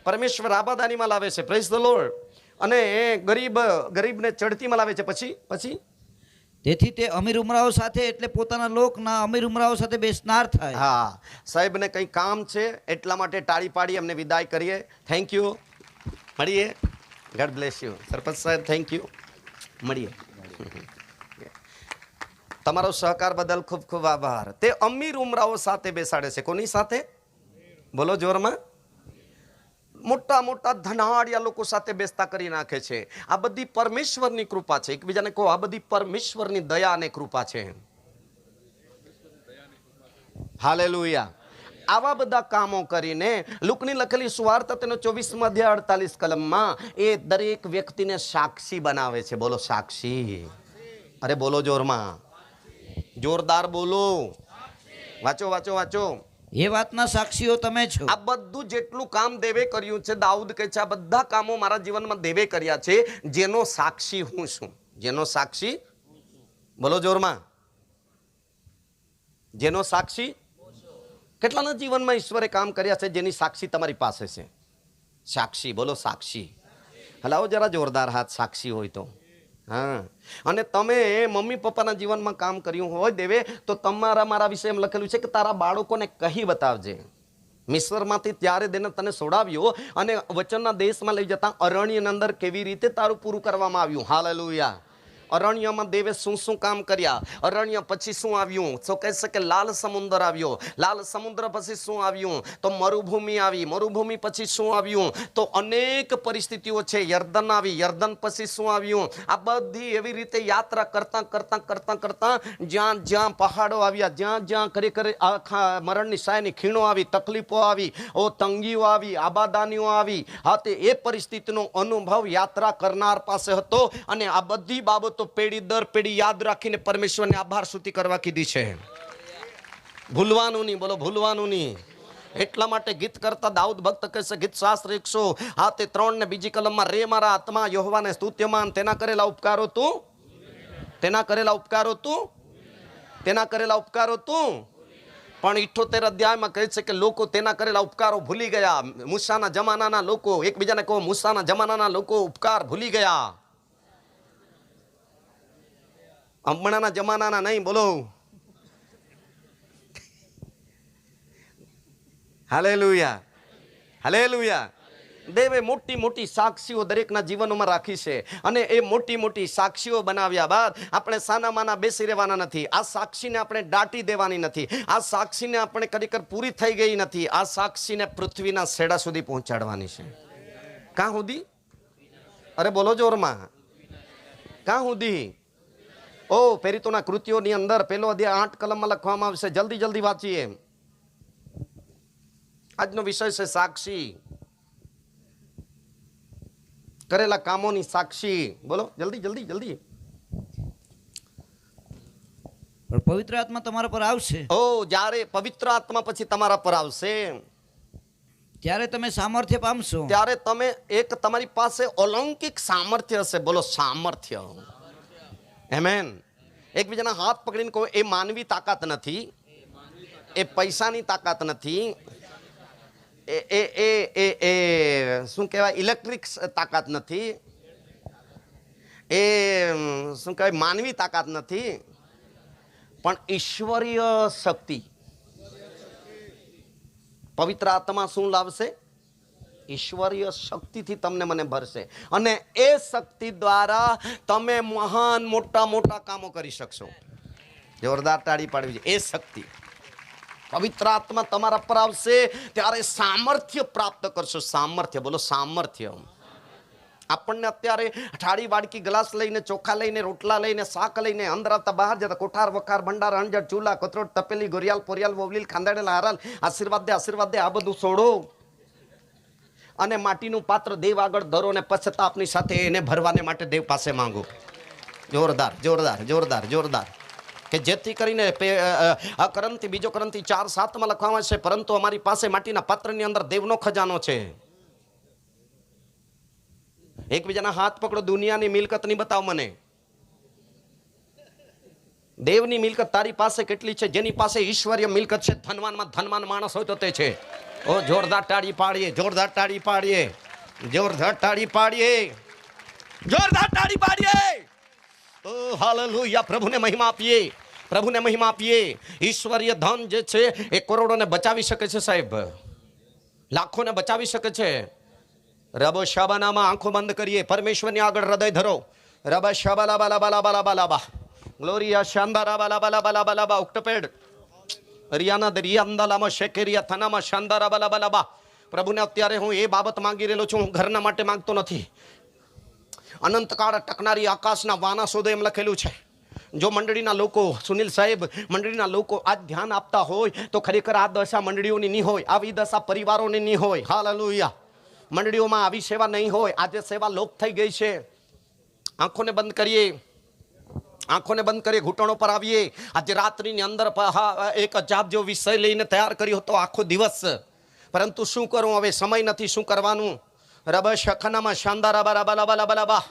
પરમેશ્વર આબાદાનીમાં લાવે છે. Praise the lord. અને ગરીબને ચડતીમાં લાવે છે. પછી તેથી તે અમીર ઉમરાઓ સાથે, એટલે પોતાના લોકના અમીર ઉમરાઓ સાથે બેસનાર થાય. હા, સાહેબને કંઈ કામ છે એટલા માટે તાળી પાડી અમને વિદાય કરીએ. Thank you. મળીએ. God bless you. સરપંચ સાહેબ થેન્ક યુ. મળીએ. તમારો સહકાર બદલ ખૂબ ખૂબ આભાર. તે અમીર ઉમરાઓ સાથે બેસાડે છે. કોની સાથે? બોલો જોરમાં. મોટા મોટા ધનાઢ્યા લોકો સાથે બેસતા કરી નાખે છે. આ બધી પરમેશ્વરની કૃપા છે. એકબીજાને કહો, આ બધી પરમેશ્વરની દયા અને કૃપા છે. હાલેલુયા. આવા બધા કામો કરીને લુકની લખેલી સુવાર્તા તેનો 24મો અધ્યાય 48 કલમમાં એ દરેક વ્યક્તિને સાક્ષી બનાવે છે. બોલો સાક્ષી. અરે બોલો જોરમાં, જોરદાર બોલો. વાંચો વાંચો વાંચો. એ વાતના સાક્ષીઓ તમે છો. આ બધું જેટલું કામ દેવે કર્યું છે, દાઉદ કહે છે આ બધા કામો મારા જીવનમાં દેવે કર્યા છે, જેનો સાક્ષી હું છું. જેનો સાક્ષી, બોલો જોરમાં, જેનો સાક્ષી. કેટલાના જીવનમાં ઈશ્વરે કામ કર્યા છે જેની સાક્ષી તમારી પાસે છે? સાક્ષી. બોલો સાક્ષી. હલાવો જરા જોરદાર હાથ સાક્ષી હોય તો. હા. અને તમે મમ્મી પપ્પાના જીવનમાં કામ કર્યું હોય દેવે, તો તમારા મારા વિશે એમ લખેલું છે કે તારા બાળકોને કહી બતાવજે. મિસ્રમાંથી ત્યારે દેને તને છોડાવ્યો અને વચનના દેશમાં લઈ જતા અરણ્યની અંદર કેવી રીતે તારું પૂરું કરવામાં આવ્યું. હાલેલુયા. અરણ્યમાં દેવે શું શું કામ કર્યા. અરણ્ય પછી શું આવ્યું? તો કહે છે કે લાલ સમુદ્ર આવ્યો. લાલ સમુદ્ર પછી શું આવ્યું? તો મરુભૂમિ આવી. મરુભૂમિ પછી શું આવ્યું? તો અનેક પરિસ્થિતિઓ છે. યર્દન આવી. યર્દન પછી શું આવ્યું? આ બધી એવી રીતે યાત્રા કરતા કરતા કરતા કરતા જ્યાં જ્યાં પહાડો આવ્યા, જ્યાં જ્યાં ખરેખર આખા મરણની સાયની ખીણો આવી, તકલીફો આવી, તંગીઓ આવી, આબાદાનીઓ આવી. હા, તે એ પરિસ્થિતિનો અનુભવ યાત્રા કરનાર પાસે હતો. અને આ બધી બાબતો પેઢી દર પેઢી યાદ રાખીને પરમેશ્વરને આભાર સ્તુતિ કરવા કીધી છે. ભૂલવાનું નહીં. બોલો ભૂલવાનું નહીં. એટલા માટે ગીત કરતા દાઉદ ભક્ત કહે છે, ગીત શાસ્ત્ર 103 ને બીજી કલમમાં, રે મારા આત્મા યહોવાને સ્તુત્યમાન, તેના કરેલા ઉપકારો તું, તેના કરેલા ઉપકારો તું, તેના કરેલા ઉપકારો તું. પણ 78 અધ્યાયમાં કહે છે કે લોકો તેના કરેલા ઉપકારો ભૂલી ગયા. મૂસાના જમાનાના લોકો, એકબીજાને કહો, મૂસાના જમાનાના લોકો ઉપકાર ભૂલી ગયા. હમણાંના જમાનાના નહીં. બોલો હાલેલુયા, હાલેલુયા. દેવે મોટી મોટી સાક્ષીઓ દરેકના જીવનમાં રાખી છે. અને એ મોટી મોટી સાક્ષીઓ બનાવ્યા બાદ આપણે સાનામાના બેસી રહેવાના નથી. આ સાક્ષીને આપણે દાટી દેવાની નથી. આ સાક્ષીને આપણે ખરેખર પૂરી થઈ ગઈ નથી. આ સાક્ષીને પૃથ્વીના છેડા સુધી પહોંચાડવાની છે. કાં સુધી? અરે બોલો જોરમાં. કાં સુધી? ઓ પેરિતોના કૃત્યોની અંદર 1 અધ્યાય 8 કલમમાં લખવામાં આવશે. જલ્દી જલ્દી વાંચીએ. આજનો વિષય છે સાક્ષી. કરેલા કામોની સાક્ષી. બોલો જલ્દી જલ્દી જલ્દી. પણ પવિત્ર આત્મા તમારા પર આવશે ઓ જ્યારે પવિત્ર આત્મા પછી તમારા પર આવશે ત્યારે તમે સામર્થ્ય પામશો. ત્યારે તમે એક તમારી પાસે અલૌકિક સામર્થ્ય હશે. બોલો સામર્થ્ય. આમેન. એકબીજાના હાથ પકડીને કહો, એ માનવી તાકાત નથી, એ પૈસાની તાકાત નથી, એ એ એ એ એ શું કહેવાય ઇલેક્ટ્રિક તાકાત નથી, એ શું કહેવાય માનવી તાકાત નથી, પણ ઈશ્વરીય શક્તિ. પવિત્ર આત્મા શું લાવશે? ઈશ્વરીય શક્તિથી તમને મને ભરશે અને એ શક્તિ દ્વારા તમે મહાન મોટા મોટા કામો કરી શકશો. જોરદાર તાળી પાડવી છે. એ શક્તિ પવિત્ર આત્મા તમારા પર આવશે ત્યારે સામર્થ્ય પ્રાપ્ત કરશો. સામર્થ્ય. બોલો સામર્થ્ય. આપણને અત્યારે થાળી વાડકી ગ્લાસ લઈને ચોખા લઈને રોટલા લઈને શાક લઈને અંદર આવતા બહાર જતા કોઠાર વખાર ભંડાર અંજર ચૂલા કથરોટ તપેલી ગોરિયાલ પોરિયાલ વવલીલ ખાંદાડેલા હારાલ આશીર્વાદ દે આ બધું છોડો અને માટીનું પાત્ર દેવ આગળ ધરો ને પશ્ચાતાપની સાથે એને ભરવાને માટે દેવ પાસે માંગો. જોરદાર જોરદાર જોરદાર જોરદાર. કે જેથી કરીને આ કરંતી બીજો કરંતી 4:7 લખવામાં છે, પરંતુ અમારી પાસે માટીના પાત્રની અંદર દેવનો ખજાનો છે. એકબીજાના હાથ પકડો. દુનિયાની મિલકત નહીં બતાવ મને, દેવની મિલકત તારી પાસે કેટલી છે? જેની પાસે ઈશ્વરીય મિલકત છે, ધનવાનમાં ધનવાન માણસ હોય તો તે છે. ઓ જોરદાર તાળી પાડીએ, જોરદાર તાળી પાડીએ, જોરદાર તાળી પાડીએ, જોરદાર તાળી પાડીએ. ઓ હાલેલુયા. પ્રભુને મહિમા આપીએ, પ્રભુને મહિમા આપીએ. ઈશ્વરીય ધન જે છે એ કરોડોને બચાવી શકે છે સાહેબ, લાખોને બચાવી શકે છે. રબ શાબાનામાં આંખો બંધ કરીએ, પરમેશ્વરની આગળ હૃદય ધરો. રબ શાબાલા બાલા બાલા બાલા બાલા બા ગ્લોરિયા શાંદારા બાલા બાલા બાલા બાલા બા ઉક્ટપેડ રિયાના દરિયાંદાલામાં શેકેરિયા થનામાં શાંદારા બાલા બાલા બા. પ્રભુને અત્યારે હું એ બાબત માંગી રહેલો છું, હું ઘરના માટે માંગતો નથી. અનંતકાળ ટકનારી આકાશના વાના શોધો એમ લખેલું છે. જો મંડળીના લોકો, સુનિલ સાહેબ, મંડળીના લોકો આજ ધ્યાન આપતા હોય તો ખરેખર આ દશા મંડળીઓની નહીં હોય, આવી દશા પરિવારોની નહીં હોય. હાલેલુયા. મંડળીઓમાં આવી સેવા નહીં હોય. આજે સેવા લોપ થઈ ગઈ છે. આંખોને બંધ કરીએ, આંખોને બંધ કરીએ, ઘૂંટણો પર આવીએ. આજે રાત્રિની અંદર એક અજાબ જેવો વિષય લઈને તૈયાર કર્યો હતો આખો દિવસ, પરંતુ શું કરું હવે, સમય નથી. શું કરવાનું? રબ શખનામાં શાનદાર બાલા બાલા બાલા બાલા બા.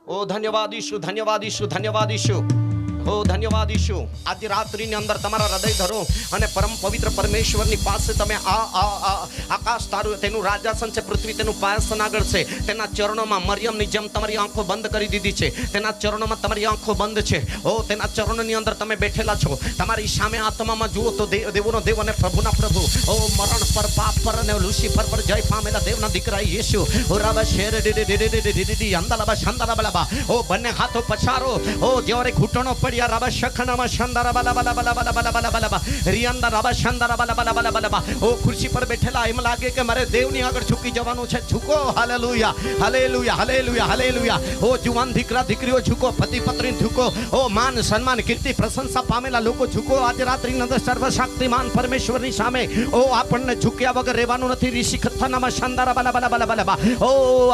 ઓ ધન્યવાદીશું, ધન્યવાદીશું, ધન્યવાદીશું, ઓ ધન્યવાદીશું. આજે રાત્રિની અંદર તમારા હૃદય ધરો અને પરમ પવિત્ર પરમેશ્વરની પાસે તમે આકાશ તારું તેનું રાજાસન છે, પૃથ્વી તેનું પાયાસન આગળ છે, તેના ચરણોમાં મરિયમની જેમ તમારી આંખો બંધ કરી દીધી છે. તેના ચરણોમાં તમારી આંખો બંધ છે. ઓ તેના ચરણોની અંદર તમે બેઠેલા છો. તમારી સામે આત્મામાં જુઓ તો દેવોનો દેવ અને પ્રભુના પ્રભુ, ઓ મરણ પર, પાપ પર અને લુસિફર પર જય પામેલા દેવના દીકરા યેશુ. ઓ રાબા શેર ડી અંદાલાબા શાંદાલાબા. ઓ બંને હાથો પછારો. ઓ જ્યારે ઘૂંટણો પડ્યા, રાબા શખનામાં શાંદારા બાલા બાલા બાલા બાલા બાલા બાલા બાલા બા રિયંદા રાબા શાંદારા બાલા બાલા બાલા બાલા બા. ઓ ખુરશી પર બેઠેલા એમ લાગે કે મારે દેવની આગળ ઝૂકી જવાનું છે. ઝૂકો. Hallelujah, hallelujah, hallelujah, hallelujah. ઓ જુવાન દીકરા દીકરીઓ ઝૂકો, પતિ પત્ની ઝૂકો. ઓ માન સન્માન કીર્તિ પ્રશંસા પામેલા લોકો ઝૂકો. આજે રાત્રિની અંદર સર્વશક્તિમાન પરમેશ્વરની સામે ઓ આપણને ઝૂક્યા વગર રહેવાનું નથી. ઋષિ ખતનામાં શાનદારા બાલા બાલા બાલા બાલા બા. ઓ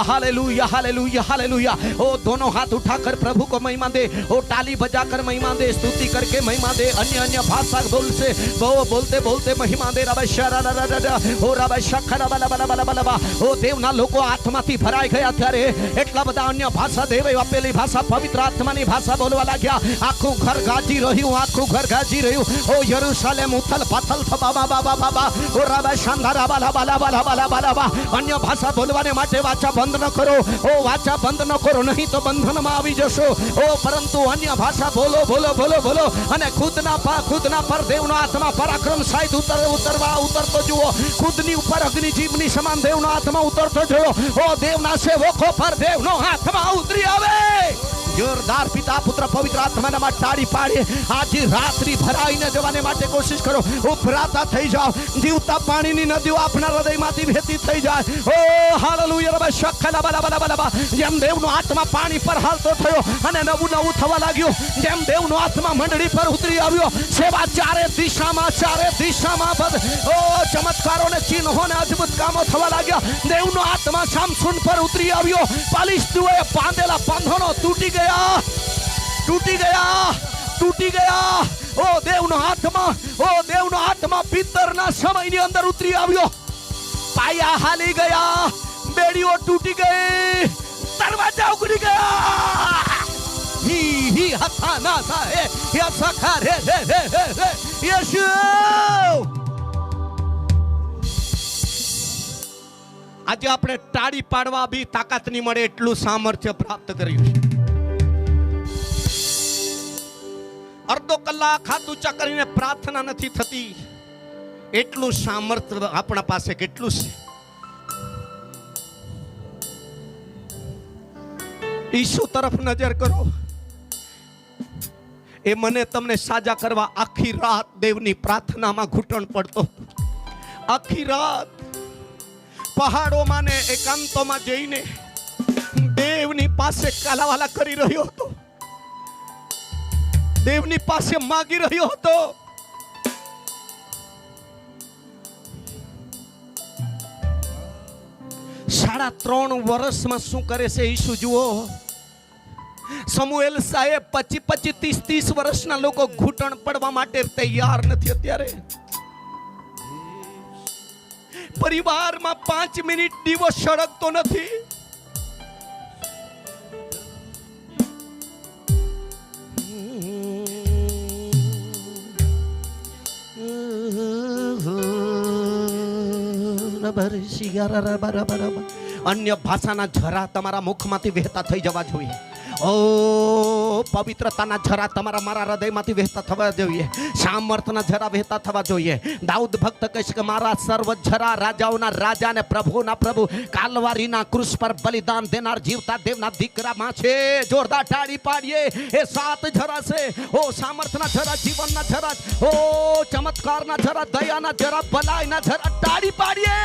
हालेलुया हालेलुया हालेलुया. ओ दोनों हाथ उठाकर प्रभु को महिमा दे. ओ ताली बजाकर महिमा दे, स्तुति करके महिमा दे. अन्य अन्य भाषा बोल से वो बोलते बोलते महिमा दे. ओ ओ દેવના લોકો આત્માથી ભરાઈ ગયા ત્યારે એટલા બધા અન્ય ભાષા દેવે આપેલી ભાષા, પવિત્ર આત્માની ભાષા બોલવા લાગ્યા. આખું ઘર ગાજી રહ્યું, આખું ઘર ગાજી રહ્યું. ઓ યરુશલેમ ઉથલ પાથલ બાબા બાબા બાબા. ઓ રાબા શાંધારા બાલા બાલા બાલા બાલા બાલા બા. અન્ય ભાષા બોલવાને માટે વાચા બંધ ન કરો. ઓ વાચા બંધ ન કરો, નહીં તો બંધનમાં આવી જશો. ઓ પરંતુ અન્ય ભાષા બોલો બોલો બોલો બોલો અને ખુદના પર દેવનો આત્મા પરાક્રમ સાહિત ઉતરતો જુઓ. ખુદની ઉપર અગ્નિજીવની સમાન દેવનો આત્મા ઉતરતો જોયો. ઓ દેવના સેવકો પર દેવનો આત્મા ઉતરી આવે. જોરદાર પિતા પુત્ર પવિત્ર આત્માના માં તાળી પાડીએ. આજે રાત્રિ ભરાઈને જવાને માટે કોશિશ કરો. ઉભરાતા થઈ જાઓ. જીવતા પાણીની નદીઓ આપણા હૃદયમાંથી વહેતી થઈ જાય. ઓ હાલેલુયા રબ શખલા બલા બલા બલા. જેમ દેવનો આત્મા પાણી પર હાલતો થયો અને નવું નવું થવા લાગ્યું, જેમ દેવનો આત્મા મંડળી પર ઉતરી આવ્યો, સેવા ચારે દિશામાં ઓ ચમત્કારો ને ચિહ્નો ને અદ્ભુત કામો થવા લાગ્યા. દેવનો આત્મા શામસુન પર ઉતરી આવ્યો. પાલિસ્તીઓએ બાંધેલા બંધનો તૂટી ગયા. ઓ દેવનો આત્મા પિત્તરના સમયની અંદર ઉતરી આવ્યો. પાયા હાલી ગયા, બેડીઓ તૂટી ગઈ, દરવાજા ઉગડી ગયા. હી હથા ના સાહે યસખા રે યેશુ. આજે આપણે તાળી પાડવા બી તાકાત નહીં મળે એટલું સામર્થ્ય પ્રાપ્ત કર્યું છે. અડધો કલાક હાથ ઊંચા કરીને પ્રાર્થના નથી થતી, એટલું સામર્થ્ય આપણા પાસે કેટલું છે. ઈસુ તરફ નજર કરો. એ મને તમને સાજા કરવા આખી રાત દેવની પ્રાર્થનામાં ઘૂંટણ પડતો. આખી રાત પહાડોમાં ને એકાંતોમાં જઈને દેવની પાસે કાલાવાલા કરી રહ્યો હતો, દેવની પાસે માગી રહ્યો હતો. સાડા 3 વર્ષમાં શું કરે છે ઈસુ જુઓ. સમુએલ સાહેબ 25, 30 વર્ષના લોકો ઘૂંટણ પડવા માટે તૈયાર નથી. અત્યારે પરિવારમાં 5 મિનિટ દીવો સળગતો નથી. અન્ય ભાષાના ઝરા તમારા મુખમાંથી વહેતા થઈ જવા જોઈએ. ઓ પવિત્રતાના ઝરા તમારા મારા હૃદયમાંથી વહેતા થવા જોઈએ. સામર્થ્યના ઝરા વહેતા થવા જોઈએ. દાઉદ ભક્ત કહે છે કે મારા સર્વ ઝરા રાજાઓના રાજા ને પ્રભુના પ્રભુ કાલવારીના ક્રુસ પર બલિદાન દેનાર જીવતા દેવના દીકરામાં છે. જોરદાર તાળી પાડીએ. એ 7 ઝરા છે. ઓ સામર્થ્યના ઝરા, જીવનના ઝરા, ઓ ચમત્કારના ઝરા, દયાના ઝરા, ભલાઈના ઝરા. તાળી પાડીએ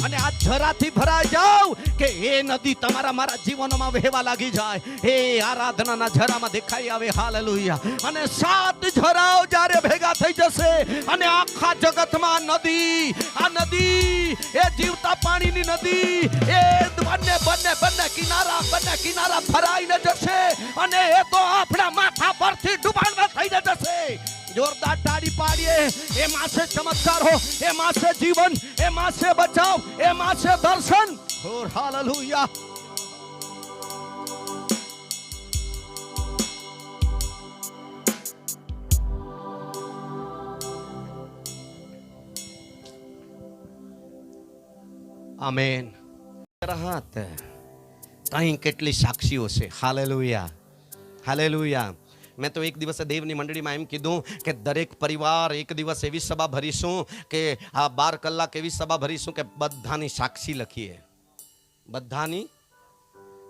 અને આ ઝરાથી ભરાઈ જાવ કે એ નદી તમારા મારા જીવનમાં વહેવા લાગી જાય. એ આરાધનાના ઝરામાં દેખાઈ આવે. હાલેલુયા. અને 7 ઝરાઓ જ્યારે ભેગા થઈ જશે અને આખા જગતમાં આ નદી એ જીવતા પાણીની નદી એ બંને કિનારા ભરાઈને જશે અને એ તો આપણા માથા પરથી ડૂબાણમાં થઈને જશે. જોરદાર તાળી પાડીએ. એમાં છે ચમત્કારો, એમાં છે જીવન, એમાં છે બચાવ, એમાં છે દર્શન. હાલેલુયા. આમેન. રાહત અહીં કેટલી સાક્ષીઓ છે. હાલેલુયા. મેં તો એક દિવસે દેવની મંડળીમાં એમ કીધું કે દરેક પરિવાર એક દિવસ એવી સભા ભરીશું કે આ 12 કલાક એવી સભા ભરીશું કે બધાની સાક્ષી લખીએ. બધાની.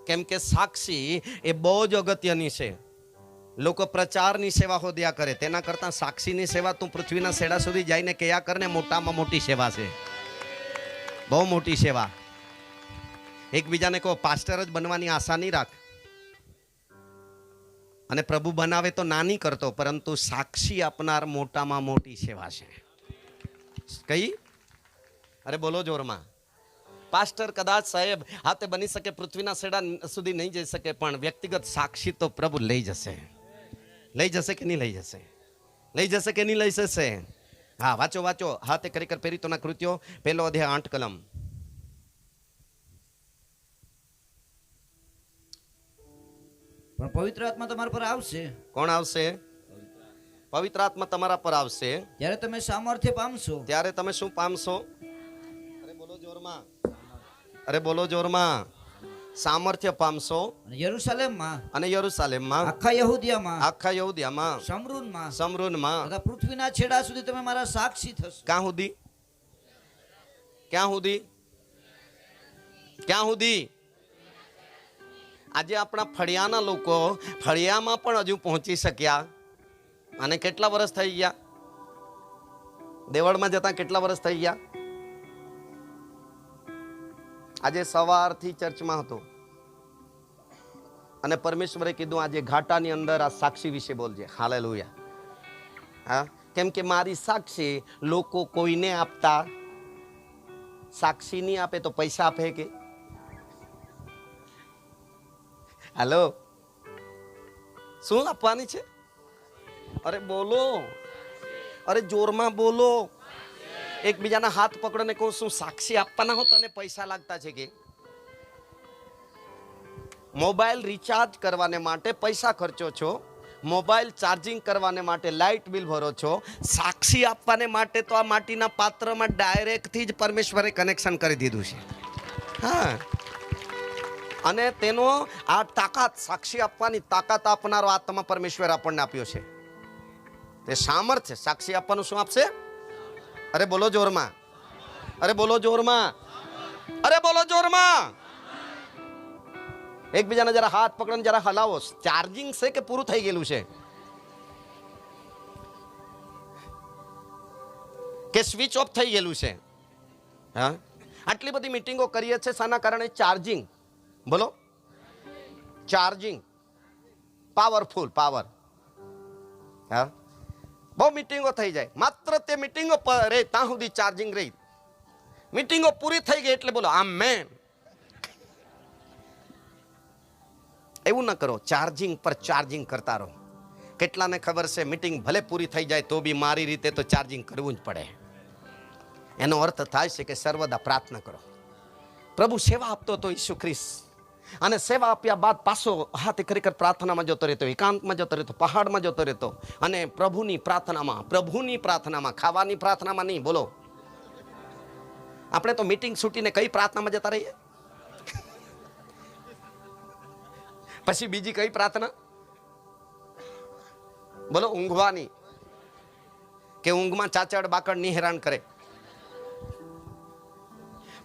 કેમ કે સાક્ષી એ બહુ જ અગત્યની છે. લોકો પ્રચારની સેવા હોદ્યા કરે, તેના કરતાં સાક્ષીની સેવા તું પૃથ્વીના છેડા સુધી જઈને કયા કરને મોટામાં મોટી સેવા છે. બહુ મોટી સેવા. એકબીજાને કહો પાસ્ટર જ બનવાની આશા નહીં રાખ. અને પ્રભુ બનાવે તો નાની કરતો, પરંતુ સાક્ષી આપનાર મોટામાં મોટી સેવા છે. કઈ? અરે બોલો જોરમાં. પાસ્ટર કદાચ સાહેબ હાથે બની શકે, પૃથ્વીના છેડા સુધી નહીં જઈ શકે, પણ વ્યક્તિગત સાક્ષી તો પ્રભુ લઈ જશે. લઈ જશે કે નહીં લઈ જશે? લઈ જશે કે નહીં લઈ જશે? હા, વાંચો. હાથે કરી પ્રેરિતોના કૃત્યો 1 અધ્યાય 8 કલમ. પણ પવિત્ર આત્મા તમારા પર આવશે. કોણ આવશે? પવિત્ર આત્મા તમારા પર આવશે. ત્યારે તમે સામર્થ્ય પામશો. ત્યારે તમે શું પામશો? અરે બોલો જોરમાં. સામર્થ્ય પામશો. અને યરુશલેમમાં આખા યહૂદિયામાં શમરૂનમાં તથા પૃથ્વીના છેડા સુધી તમે મારા સાક્ષી થશો. ક્યાં સુધી? આજે આપણા ફળિયાના લોકો ફળિયામાં પણ હજુ પહોંચી શક્યા અને કેટલા વર્ષ થઈ ગયા? દેવળમાં જતા કેટલા વર્ષ થઈ ગયા? આજે સવારથી ચર્ચમાં હતો અને પરમેશ્વરે કીધું આજે ઘાટાની અંદર આ સાક્ષી વિશે બોલજે. હાલેલુયા. હા, કેમ કે મારી સાક્ષી લોકો કોઈને આપતા, સાક્ષી નહીં આપે તો પૈસા આપે કે? હાલો, શું આપવાની છે? અરે બોલો, અરે જોરમાં બોલો. એકબીજાના હાથ પકડોને કહું, શું સાક્ષી આપવાના હો તને પૈસા લાગતા છે કે? મોબાઈલ રિચાર્જ કરવાને માટે પૈસા ખર્ચો છો, મોબાઈલ ચાર્જિંગ કરવાને માટે લાઇટ બિલ ભરો છો, સાક્ષી આપવાને માટે તો આ માટીના પાત્રમાં ડાયરેક્ટથી જ પરમેશ્વરે કનેક્શન કરી દીધું છે. હા, અને તેનો આ તાકાત, સાક્ષી આપવાની તાકાત આપનારો આત્મા પરમેશ્વર આપણને આપ્યો છે. તે સામર્થ્ય સાક્ષી આપવાનું શું આપશે? અરે બોલો જોરમાં, અરે બોલો જોરમાં, અરે બોલો જોરમાં. એકબીજાને જરા હાથ પકડીને જરા હલાવો. ચાર્જિંગ છે કે પૂરું થઈ ગયેલું છે? કે સ્વિચ ઓફ થઈ ગયેલું છે? હા, આટલી બધી મીટિંગો કરીએ છીએ શાના કારણે? ચાર્જિંગ. બોલો, ચાર્જિંગ પાવરફુલ, પાવર. હા, બહુ મીટિંગો થઈ જાય, માત્ર તે મીટિંગો રહે ત્યાં સુધી ચાર્જિંગ રહી. મીટિંગો પૂરી થઈ ગઈ એટલે બોલો આમેન. એવું ન કરો, ચાર્જિંગ પર ચાર્જિંગ કરતા રહો. કેટલાને ખબર છે મીટિંગ ભલે પૂરી થઈ જાય તો બી મારી રીતે તો ચાર્જિંગ કરવું જ પડે. એનો અર્થ થાય છે કે સર્વદા પ્રાર્થના કરો. પ્રભુ સેવા આપતો હતો ઈસુ ખ્રિસ્ત, અને સેવા આપ્યા બાદ પાછો હાથે ખરેખર પ્રાર્થનામાં જતો રહેતો, એકાંતમાં જતો રહેતો, પહાડમાં જતો રહેતો, અને પ્રભુની પ્રાર્થનામાં, ખાવાની પ્રાર્થનામાં નહીં. બોલો, આપણે તો મીટિંગ છૂટીને કઈ પ્રાર્થનામાં જતા રહીએ? પછી બીજી કઈ પ્રાર્થના? બોલો, ઊંઘવાની, કે ઊંઘમાં ચાચડ બાકડ ની હેરાન કરે.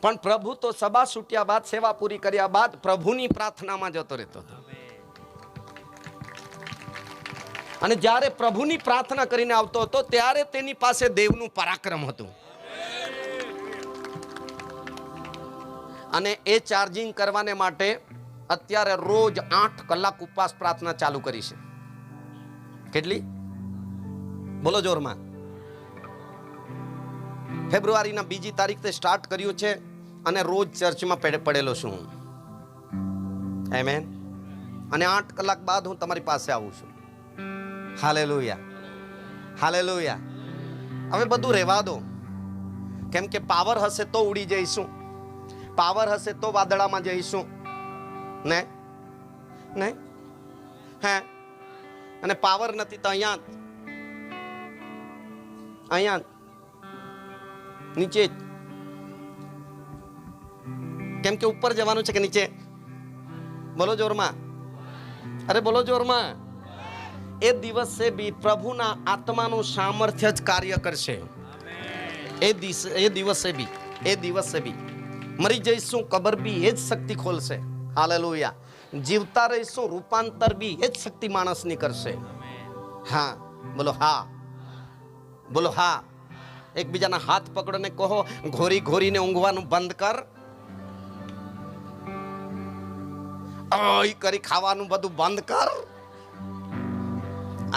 પણ પ્રભુ તો સભા છૂટ્યા બાદ, સેવા પૂરી કર્યા બાદ પ્રભુની પ્રાર્થનામાં જતો રહેતો હતો. અને જ્યારે પ્રભુની પ્રાર્થના કરીને આવતો હતો ત્યારે તેની પાસે દેવનું પરાક્રમ હતું. અને એ ચાર્જિંગ કરવાને માટે અત્યારે રોજ 8 કલાક ઉપવાસ પ્રાર્થના ચાલુ કરી છે. કેટલી? બોલો જોરમાં. ફેબ્રુઆરીના 2 તારીખથી સ્ટાર્ટ કર્યું છે અને રોજ ચર્ચમાં પડેલો છું. આમેન. અને 8 કલાક બાદ હું તમારી પાસે આવું છું. Hallelujah, hallelujah. હવે બધું રહેવા દો, કેમ કે પાવર હશે તો ઉડી જઈશું, પાવર હશે તો વાદળામાં જઈશું ને, નહીં? હે, અને પાવર નથી તો અહીંયા નીચે જ. કેમ કે ઉપર જવાનું છે કે નીચે? બોલો જોરમાં, અરે બોલો જોરમાં. એ દિવસે બી પ્રભુના આત્માનું સામર્થ્ય જ કાર્ય કરશે. એ દિવસે બી મરી જઈશું, કબર બી એ જ શક્તિ ખોલશે. હાલેલુયા. જીવતા રહીશું, રૂપાંતર બી એ જ શક્તિ માણસની કરશે. હા, બોલો હા, બોલો હા. એકબીજાના હાથ પકડોને કહો, ઘોરી ઘોરીને ઊંઘવાનું બંધ કર, કરી ખાવાનું બધું બંધ કર,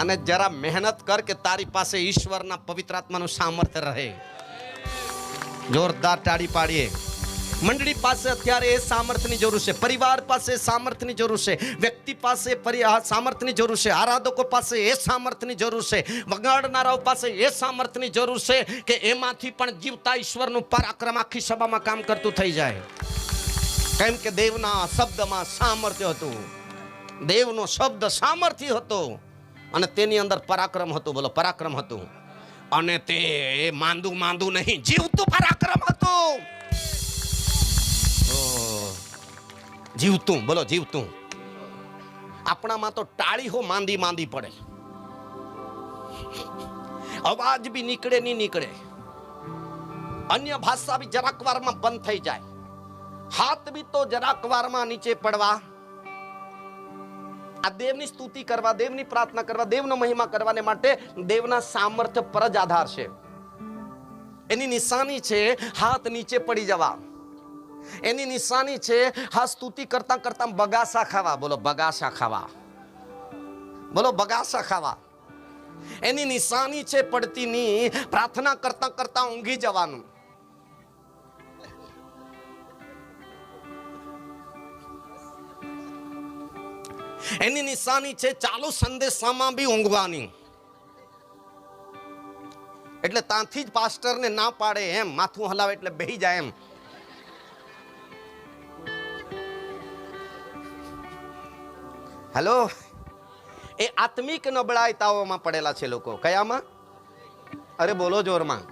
અને જરા મહેનત કર કે તારી પાસે ઈશ્વરના પવિત્ર આત્માનું સામર્થ્ય રહે. જોરદાર તાળી પાડીએ. મંડળી પાસે અત્યારે એ સામર્થ્યની જરૂર છે, પરિવાર પાસે સામર્થ્યની જરૂર છે, વ્યક્તિ પાસે સામર્થ્યની જરૂર છે, આરાધકો પાસે એ સામર્થ્યની જરૂર છે, વગાડનારાઓ પાસે એ સામર્થ્યની જરૂર છે કે એમાંથી પણ જીવતા ઈશ્વરનું પરાક્રમ આખી સભામાં કામ કરતું થઈ જાય. કેમ કે દેવના શબ્દમાં સામર્થ્ય હતું, દેવનો શબ્દ સામર્થ્ય હતો અને તેની અંદર પરાક્રમ હતું. બોલો, પરાક્રમ હતું. અને તે માંદું નહીં, જીવતું પરાક્રમ હતું. જીવતું, બોલો જીવતું. આપણામાં તો ટાળી હો માંદી પડે, અવાજ બી નીકળે નહીં નીકળે, અન્ય ભાષા બી જરાક વારમાં બંધ થઈ જાય, હાથ બી તો જરાક વારમાં નીચે પડવા આ દેવની સ્તુતિ કરવા, દેવની પ્રાર્થના કરવા, દેવનો મહિમા કરવાને માટે દેવના સામર્થ્ય પર જ આધાર છે. એની નિશાની છે હાથ નીચે પડી જવા. એની નિશાની છે હા સ્તુતિ કરતા કરતા બગાસા ખાવા. બોલો બગાસા ખાવા, બોલો બગાસા ખાવા. એની નિશાની છે પડતીની પ્રાર્થના કરતા કરતા ઊંઘી જવાનું. એની નિશાની છે ચાલુ સંદેશામાં બી ઊંઘવાની. એટલે ત્યાંથી જ પાસ્ટરને ના પાડે એમ, માથું હલાવે એટલે બેહી જાય એમ. હેલો, એ આત્મિક નબળાઈતાઓમાં પડેલા છે લોકો. કયામાં? અરે બોલો જોરમાં.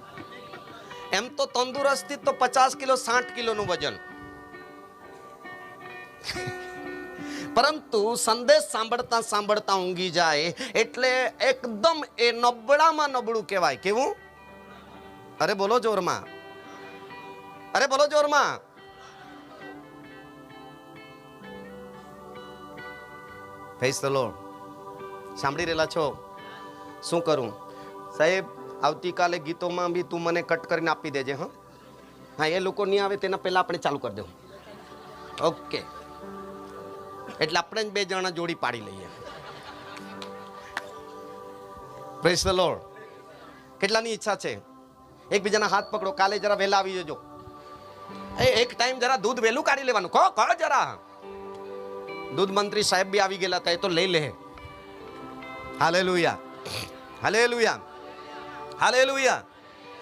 એમ તો તંદુરસ્તી તો 50 કિલો 60 કિલોનું વજન, પરંતુ સંદેશ સાંભળતા સાંભળતા ઊંઘી જાય એટલે એકદમ એ નબળામાં નબળું કહેવાય. કેવું? અરે બોલો જોરમાં, અરે બોલો જોરમાં. Praise the lord. સાંભળી રહેલા છો? શું કરું સાહેબ? આવતીકાલે ગીતોમાં બી તું મને કટ કરીને આપી દેજે. હા, એ લોકો નહીં આવે તેના પહેલા આપણે ચાલુ કરી દઉં. ઓકે, એટલે આપણે જ 2 જણા જોડી પાડી લઈએ. Praise the lord. કેટલાની ઈચ્છા છે? એકબીજાના હાથ પકડો. કાલે જરા વહેલા આવી જજો. એક ટાઈમ જરા દૂધ વહેલું કાઢી લેવાનું. કહો જરા. દૂધ મંત્રી સાહેબ બી આવી ગયેલા હતા, એ તો લઈ લે. Hallelujah, hallelujah, hallelujah.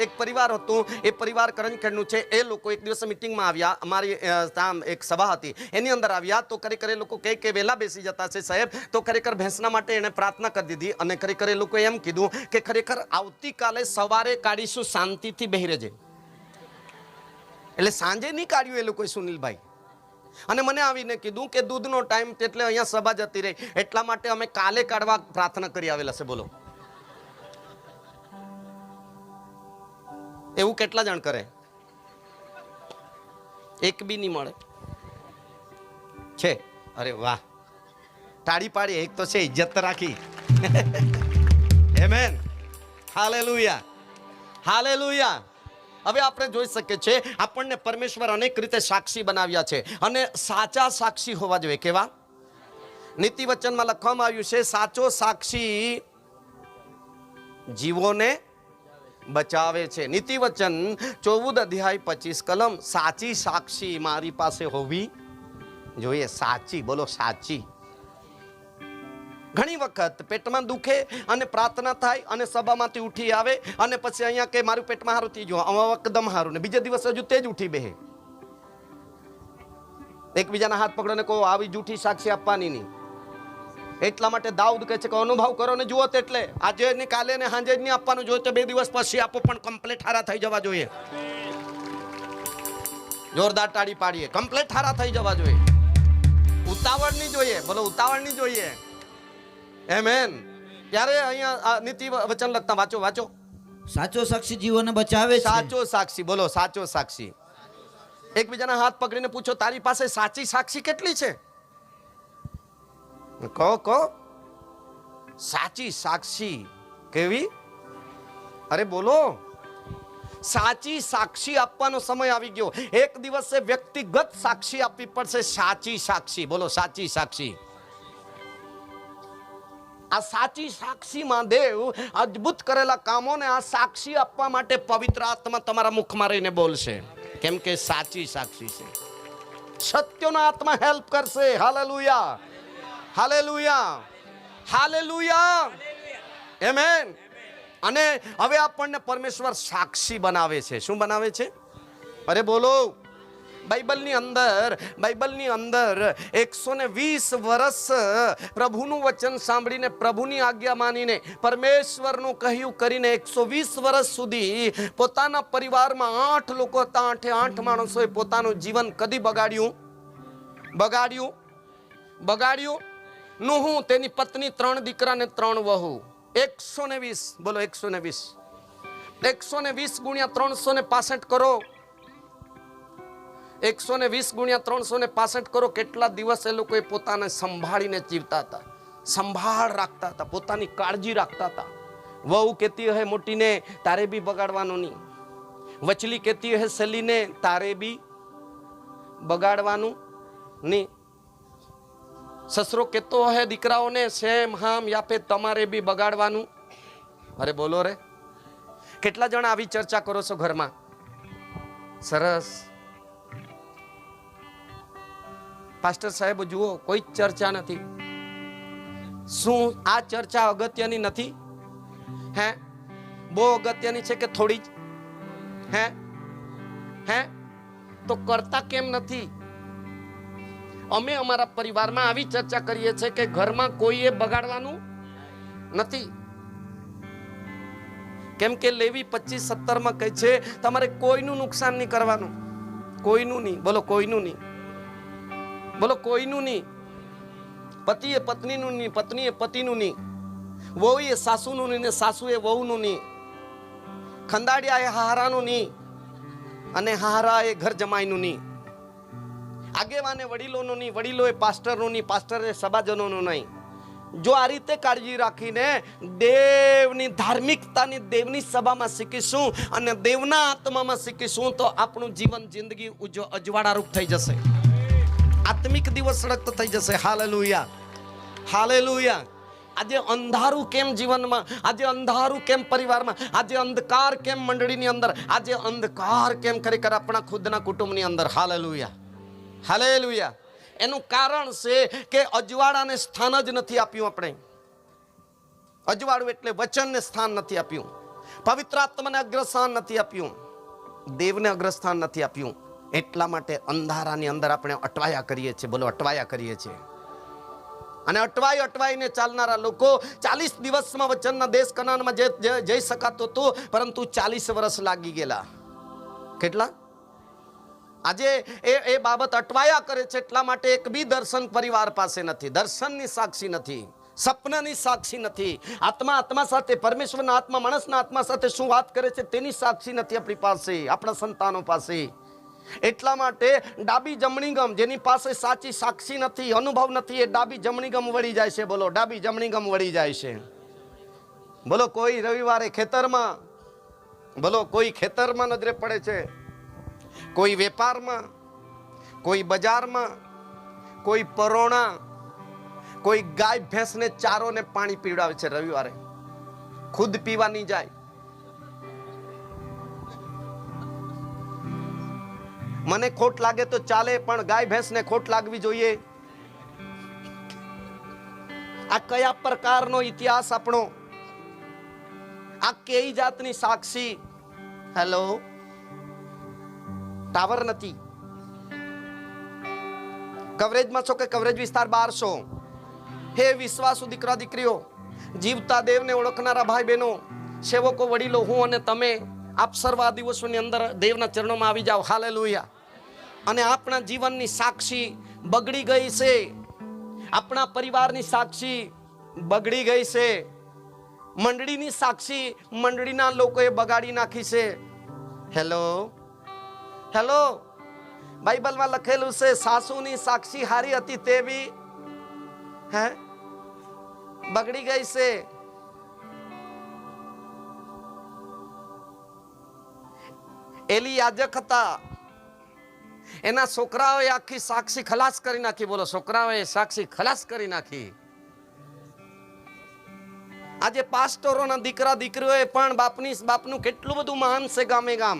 એક પરિવાર હતું, એ પરિવાર કરંજખેડનું છે. એ લોકો એક દિવસ મીટિંગમાં આવ્યા. અમારી ત્યાં એક સભા હતી, એની અંદર આવ્યા. તો ખરેખર એ લોકો કહે કે વહેલા બેસી જતા છે સાહેબ. તો ખરેખર ભેંસના માટે એને પ્રાર્થના કરી દીધી. અને ખરેખર એ લોકો એમ કીધું કે ખરેખર આવતીકાલે સવારે કાઢીશું, શાંતિથી બેહી રહેજે. એટલે સાંજે નહીં કાઢ્યું એ લોકોએ, સુનિલભાઈ. અને મને આવીને કીધું કે દૂધનો ટાઈમ એટલે અહીંયા સભા જતી રહી, એટલા માટે અમે કાલે કાઢવા પ્રાર્થના કરી આવેલા છે. બોલો, એવું કેટલા જણ કરે? એક બી નહીં મળે છે. અરે વાહ, તાળી પાડી. એક તો છે ઇજ્જત રાખી. Amen, hallelujah, hallelujah. હવે આપણે જોઈ શકીએ છીએ આપણને પરમેશ્વર અનેક રીતે સાક્ષી બનાવ્યા છે, અને સાચા સાક્ષી હોવા જોઈએ. કેવા? નીતિ વચનમાં લખવામાં આવ્યું છે સાચો સાક્ષી જીવોને બચાવે છે. નીતિ વચન 14 અધ્યાય 25 કલમ. સાચી સાક્ષી મારી પાસે હોવી જોઈએ. સાચી, બોલો સાચી. ઘણી વખત પેટમાં દુખે અને પ્રાર્થના થાય અને સભામાંથી ઉઠી આવે અને પછી અહીંયા કે મારું પેટમાં હારું થઈ ગયું, એકદમ હારું, ને બીજે દિવસે હજુ તે જ ઉઠી બેહે. એકબીજાના હાથ પકડો ને કહો આવી જૂઠી સાક્ષી આપવાની નહીં. એટલા માટે દાઉદ કહે છે કે અનુભવ કરો ને જુઓ. એટલે આજે ને કાલે ને સાંજે જ નહીં આપવાનું જોઈએ, તો 2 દિવસ પછી આપો, પણ કમ્પ્લીટ હારા થઈ જવા જોઈએ. જોરદાર તાળી પાડીએ. કમ્પ્લીટ હારા થઈ જવા જોઈએ. ઉતાવળ નહીં જોઈએ. બોલો ઉતાવળ નહીં જોઈએ. આમેન. ત્યારે અહીંયા નીતિ વચન લખતા વાંચો, વાંચો. સાચો સાક્ષી જીવોને બચાવે છે. સાચો સાક્ષી, બોલો સાચો સાક્ષી. એકબીજાના હાથ પકડીને પૂછો તારી પાસે સાચી સાક્ષી કેટલી છે? કહો. સાચી સાક્ષી કેવી? અરે બોલો. સાચી સાક્ષી આપવાનો સમય આવી ગયો. એક દિવસે વ્યક્તિગત સાક્ષી આપવી પડશે. સાચી સાક્ષી, બોલો સાચી સાક્ષી. આ સાચી સાક્ષીમાં દેવ અદ્ભુત કરેલા કામોને આ સાક્ષી આપવા માટે પવિત્ર આત્મા તમારા મુખમાં રહીને બોલશે, કેમ કે સાચી સાક્ષી છે. સત્યનો આત્મા હેલ્પ કરશે. Hallelujah, hallelujah, hallelujah, amen. અને હવે આપણને પરમેશ્વર સાક્ષી બનાવે છે. શું બનાવે છે? અરે બોલો. બાઇબલની અંદર 120 વર્ષ પ્રભુનું વચન સાંભળીને, પ્રભુની આજ્ઞા માનીને, પરમેશ્વરનું કહ્યું કરીને 120 વર્ષ સુધી પોતાના પરિવારમાં 8 લોકો હતા. 8 માણસોએ પોતાનું જીવન કદી બગાડ્યું. નુહુ, તેની પત્ની, 3 દીકરા ને 3 વહુ. 120, બોલો 120. 120 ગુણ્યા 365 કરો. 120 ગુણ્યા 365 કરો. કેટલા દિવસ એ લોકોએ પોતાને સંભાળીને જીવતા હતા. સંભાળ રાખતા હતા, પોતાની કાળજી રાખતા હતા. વહુ કહેતી હે મોટીને તારે બી બગાડવાનું નહીં, વચલી કહેતી હે સલીને તારે બી બગાડવાનું નહીં, સસરો કહેતો હે દીકરાઓને સેમ હામ યાપે તમારે બી બગાડવાનું. અરે બોલો રે, કેટલા જણા આવી ચર્ચા કરો છો ઘરમાં? સરસ. પાસ્ટર સાહેબ જુઓ, કોઈ ચર્ચા નથી. શું આ ચર્ચા અગત્યની નથી? હે, બહુ અગત્યની છે કે થોડી જ? હે હે તો કરતા કેમ નથી? અમે અમારા પરિવારમાં આવી ચર્ચા કરીએ છીએ કે ઘરમાં કોઈએ બગાડવાનું નથી. કેમ કે લેવી 25:17 માં કહે છે તમારે કોઈનું નુકસાન નહીં કરવાનું. કોઈનું નહીં. બોલો કોઈનું નહીં. બોલો કોઈનું નહીં. પતિએ પત્નીનું નહીં, પત્નીએ પતિનું નહીં, વહુએ સાસુનું નહીં ને સાસુએ વહુનું નહીં, ખંડાડિયાએ હારાનું નહીં અને હારાએ ઘર જમાઈનું નહીં, આગેવાને વડીલોનું નહીં, વડીલોએ પાસ્ટરનું નહીં, પાસ્ટરે સભાજનોનું નહીં. જો આ રીતે કાળજી રાખીને દેવની ધાર્મિકતાની દેવની સભામાં શીખીશું અને દેવના આત્મામાં શીખીશું તો આપણું જીવન જિંદગી અજવાળારૂપ થઈ જશે. આત્મિક દિવસ સળગતો થઈ જશે. Hallelujah, hallelujah. આજે અંધારું કેમ જીવનમાં, આજે અંધારું કેમ પરિવારમાં, આજે અંધકાર કેમ મંડળીની અંદર, આજે અંધકાર કેમ ખરેખર આપણા ખુદના કુટુંબની અંદર? Hallelujah, hallelujah. એનું કારણ છે કે અજવાળાને સ્થાન જ નથી આપ્યું. આપણે અજવાળું એટલે વચનને સ્થાન નથી આપ્યું, પવિત્ર આત્માને અગ્રસ્થાન નથી આપ્યું, દેવને અગ્રસ્થાન નથી આપ્યું. એટલા માટે અંધારાની અંદર આપણે અટવાયા કરીએ છીએ. બોલો અટવાયા કરીએ છીએ. અને અટવાઈને ચાલનારા લોકો 40 દિવસમાં વચનના દેશ કનાનમાં જઈ શકાતું હતું, પરંતુ 40 વર્ષ લાગી ગયેલા. કેટલા? આજે એ બાબત અટવાયા કરે છે. એટલા માટે એક બી દર્શન પરિવાર પાસે નથી, દર્શનની સાક્ષી નથી, સપનાની સાક્ષી નથી, આત્મા સાથે, પરમેશ્વરના આત્મા માણસના આત્મા સાથે શું વાત કરે છે તેની સાક્ષી નથી આપણી પાસે, આપણા સંતાનો પાસે. એટલા માટે ડાબી જમણી ગમ, જેની પાસે સાચી સાક્ષી નથી, અનુભવ નથી, એ ડાબી જમણી ગમ વળી જાય છે. બોલો ડાબી જમણી ગમ વળી જાય છે. બોલો કોઈ રવિવારે ખેતરમાં, બોલો કોઈ ખેતરમાં નજરે પડે છે, કોઈ વેપારમાં, કોઈ બજારમાં, કોઈ પરોણા, કોઈ ગાય ભેંસને ચારો ને પાણી પીવડાવે છે રવિવારે, ખુદ પીવા નહીં જાય. મને ખોટ લાગે તો ચાલે, પણ ગાય ભેંસને ખોટ લાગવી જોઈએ? આ કયા પ્રકારનો ઇતિહાસ આપણો? આ કઈ જાતની સાક્ષી? હેલો, ટાવર નથી, કવરેજમાં છો કે કવરેજ વિસ્તાર બહાર છો? હે વિશ્વાસુ દીકરા દીકરીઓ, જીવતા દેવને ઓળખનારા ભાઈ બહેનો, સેવકો, વડીલો, હું અને તમે, આપ સર્વ આ દિવસોની અંદર દેવના ચરણોમાં આવી જાઓ. હાલેલુયા. અને આપણા જીવનની સાક્ષી બગડી ગઈ છે, આપણા પરિવારની સાક્ષી બગડી ગઈ છે, મંડળીની સાક્ષી મંડળીના લોકોએ બગાડી નાખી છે. Hello, hello. બાઇબલમાં લખેલું છે સાસુની સાક્ષી હારી હતી તેવી હે બગડી ગઈ છે. એલી યાજક હતા, એના છોકરાઓએ આખી સાક્ષી ખલાસ કરી નાખી. બોલો છોકરાઓએ સાક્ષી ખલાસ કરી નાખી. આજે પાસ્ટરોના દીકરા દીકરીઓએ પણ બાપનું કેટલું બધું માન છે ગામે ગામ.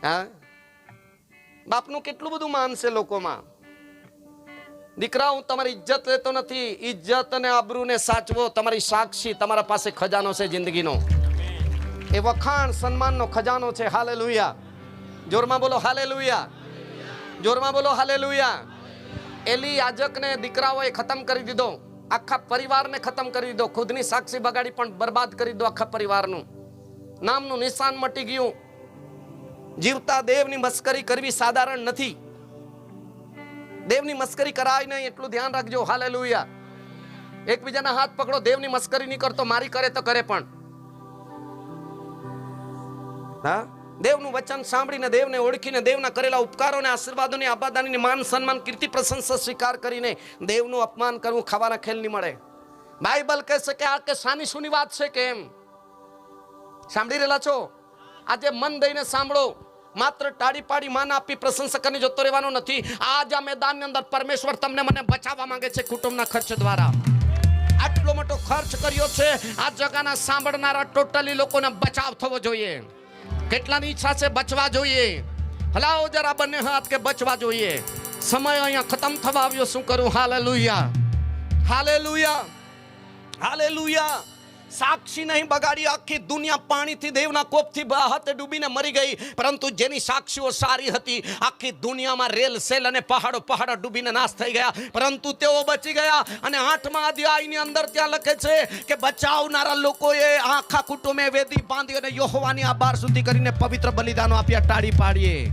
હા, બાપનું કેટલું બધું માન છે લોકોમાં. દીકરા, હું તમારી ઇજ્જત લેતો નથી, ઇજ્જત અને આબરૂને સાચવો. તમારી સાક્ષી, તમારા પાસે ખજાનો છે જિંદગીનો, એ વખાણ સન્માનનો ખજાનો છે. હાલેલુયા. જોરમાં બોલો હાલેલુયા, જોરમાં બોલો હાલેલુયા. એલી યાજકને દીકરાઓએ ખતમ કરી દીધો, આખા પરિવારને ખતમ કરી દીધો. ખુદની સાક્ષી બગાડી પણ બરબાદ કરી દીધો આખા પરિવારનું. નામનું નિશાન મટી ગયું. જીવતા દેવની મસ્કરી કરવી સાધારણ નથી. દેવની મસ્કરી કરાય નહીં, એટલું ધ્યાન રાખજો. હાલેલુયા. એકબીજાના હાથ પકડો. દેવની મસ્કરી નહીં કરતો, મારી કરે તો કરે પણ. હા, દેવનું વચન સાંભળીને, દેવને ઓળખીને, દેવના કરેલા ઉપકારોને, આશીર્વાદોને, આબાદાની માન સન્માન, કીર્તિ પ્રશંસા સ્વીકાર કરીને દેવનું અપમાન કરવું ખાવાના ખેલ નહીં મળે. બાઇબલ કહે છે કે આ કે સાની સુની વાત છે કે એમ. સાંભળી રહેલા છો? આજે મન દઈને સાંભળો. માત્ર ટાળી પાડી માન આપી પ્રશંસા કરીને જતો રહેવાનો નથી. આજ આ મેદાનની અંદર પરમેશ્વર તમને મને બચાવવા માંગે છે કુટુંબના ખર્ચ દ્વારા. આટલો મોટો ખર્ચ કર્યો છે. આ જગાના સાંભળનારા ટોટલી લોકોને બચાવ થવો જોઈએ. કેટલાની ઈચ્છા છે બચવા જોઈએ? હલાવો જરા બંને હાથ કે બચવા જોઈએ. સમય અહીંયા ખતમ થવા આવ્યો. શું કરું? Hallelujah, hallelujah, hallelujah. સાક્ષી નહીં બગાડી, આખી દુનિયા પાણીથી, દેવના કોપથી હાથે ડૂબીને મરી ગઈ. પરંતુ જેની સાક્ષીઓ સારી હતી, આખી દુનિયામાં રેલ સેલ અને પહાડો પહાડો ડૂબીને નાશ થઈ ગયા, પરંતુ તેઓ બચી ગયા. અને 8મા અધ્યાયની અંદર ત્યાં લખે છે કે બચાવનારા લોકોએ આખા કુટુંબે વેદી બાંધી અને યહોવાની આ બાર સુધી કરીને પવિત્ર બલિદાનો આપ્યા. ટાળી પાડીએ.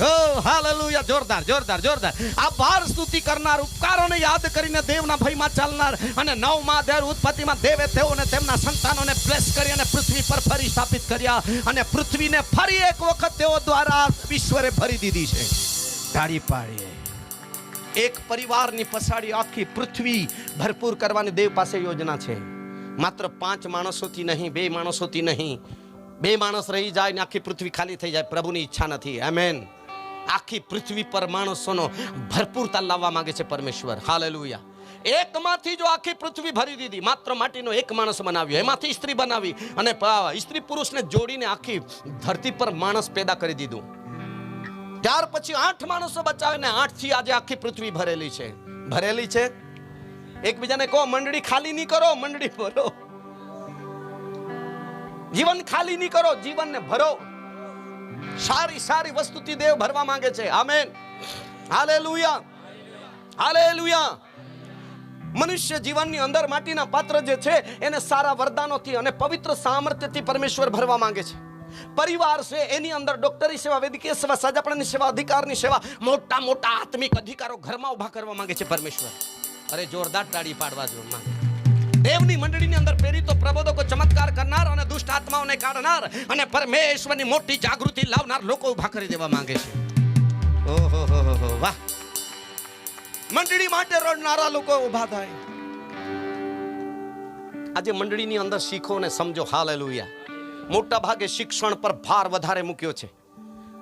ઓ હાલેલુયા! જોરદાર, જોરદાર, જોરદાર. આ બાર સ્તુતિ કરનાર, ઉપકારોને યાદ કરીને દેવના ભયમાં ચાલનાર, અને 9મા અધ્યાય ઉત્પત્તિમાં દેવે તેઓને તેમના સંતાનોને બ્લેસ કરી અને પૃથ્વી પર ફરી સ્થાપિત કર્યા. અને પૃથ્વીને ફરી એક વખત તેઓ દ્વારા ઈશ્વરે ભરી દીધી છે. ટાળી પાડીએ. એક પરિવારની પછાડી આખી પૃથ્વી ભરપૂર કરવાની દેવ પાસે યોજના છે. માત્ર 5 માણસોથી નહીં, 2 માણસોથી નહીં. 2 માણસ રહી જાય ને આખી પૃથ્વી ખાલી થઈ જાય, પ્રભુની ઈચ્છા નથી. આમેન. આખી પૃથ્વી પર માણસોનો ભરપૂરતા લાવવા માંગે છે પરમેશ્વર. હાલેલુયા. એકમાંથી જો આખી પૃથ્વી ભરી દીધી, માત્ર માટીનો એક માણસ બનાવ્યો, એમાંથી સ્ત્રી બનાવી અને સ્ત્રી પુરુષને જોડીને આખી ધરતી પર માણસ પેદા કરી દીધું. ત્યાર પછી 8 માણસો બચાવીને 8 થી આજે આખી પૃથ્વી ભરેલી છે. ભરેલી છે. એકબીજાને કહો, મંડળી ખાલી નહીં કરો, મંડળી ભરો. જીવન ખાલી નહીં કરો, જીવનને ભરો. સારી સારી વસ્તુથી દેવ ભરવા માંગે છે. આમેન. Hallelujah, hallelujah. મનુષ્ય જીવનની અંદર માટીના પાત્ર જે છે એને સારા વરદાનોથી અને પવિત્ર સામર્થ્યથી પરમેશ્વર ભરવા માંગે છે. પરિવાર છે એની અંદર ડોક્ટરી સેવા, વૈદ્યકીય સેવા, સાજાપણાની સેવા, અધિકારની સેવા, મોટા મોટા આત્મિક અધિકારો ઘરમાં ઉભા કરવા માંગે છે પરમેશ્વર. અરે જોરદાર તાળી પાડવા જો માંગે. દેવની મંડળીની અંદર પ્રેરિતો, પ્રબોધકો, ચમત્કાર કરનાર અને દુષ્ટ આત્માઓને કાઢનાર અને પરમેશ્વરની મોટી જાગૃતિ લાવનાર લોકો ઉભા કરી દેવા માંગે છે. ઓહો હો હો, વાહ! મંડળી માટે રડનારા લોકો ઉભા થાય. આજે મંડળીની અંદર શીખો ને સમજો. હાલેલુયા. મોટા ભાગે શિક્ષણ પર ભાર વધારે મૂક્યો છે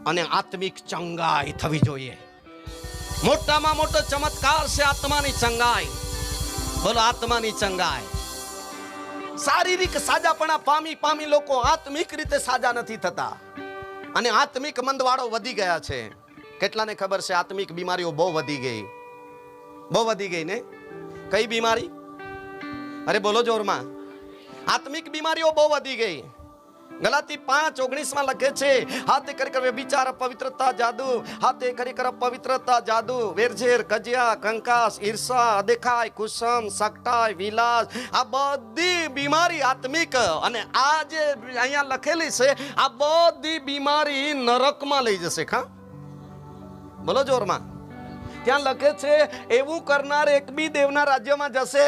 અને આત્મિક ચંગાઈ થવી જોઈએ. મોટામાં મોટો ચમત્કાર છે આત્માની ચંગાઈ. બોલો, આત્માની ચંગાઈ. શારીરિક સાજાપણા પામી લોકો આત્મિક રીતે સાજા નથી થતા અને આત્મિક મંદવાળો વધી ગયા છે. કેટલાને ખબર છે આત્મિક બીમારીઓ બહુ વધી ગઈ? બહુ વધી ગઈ ને? કઈ બીમારી? અરે બોલો જોરમાં. આત્મિક બીમારીઓ બહુ વધી ગઈ. ગલાતી 5:19 લખે છે, હાથે કરી કર વિચાર પવિત્રતા જાદુ, હાથે કરી કર પવિત્રતા જાદુ, વેરઝેર, કજિયા, કંકાસ, ઈર્ષા, અદેખાય, કુસમ, સકટાય, વિલાસ, આ બધી બીમારી આત્મિક. અને આ જે અહીંયા લખેલી છે આ બધી બીમારી નરકમાં લઈ જશે. ખા બોલો જોરમાં. ત્યાં લખે છે એવું કરનાર એક બી દેવના રાજ્યમાં જશે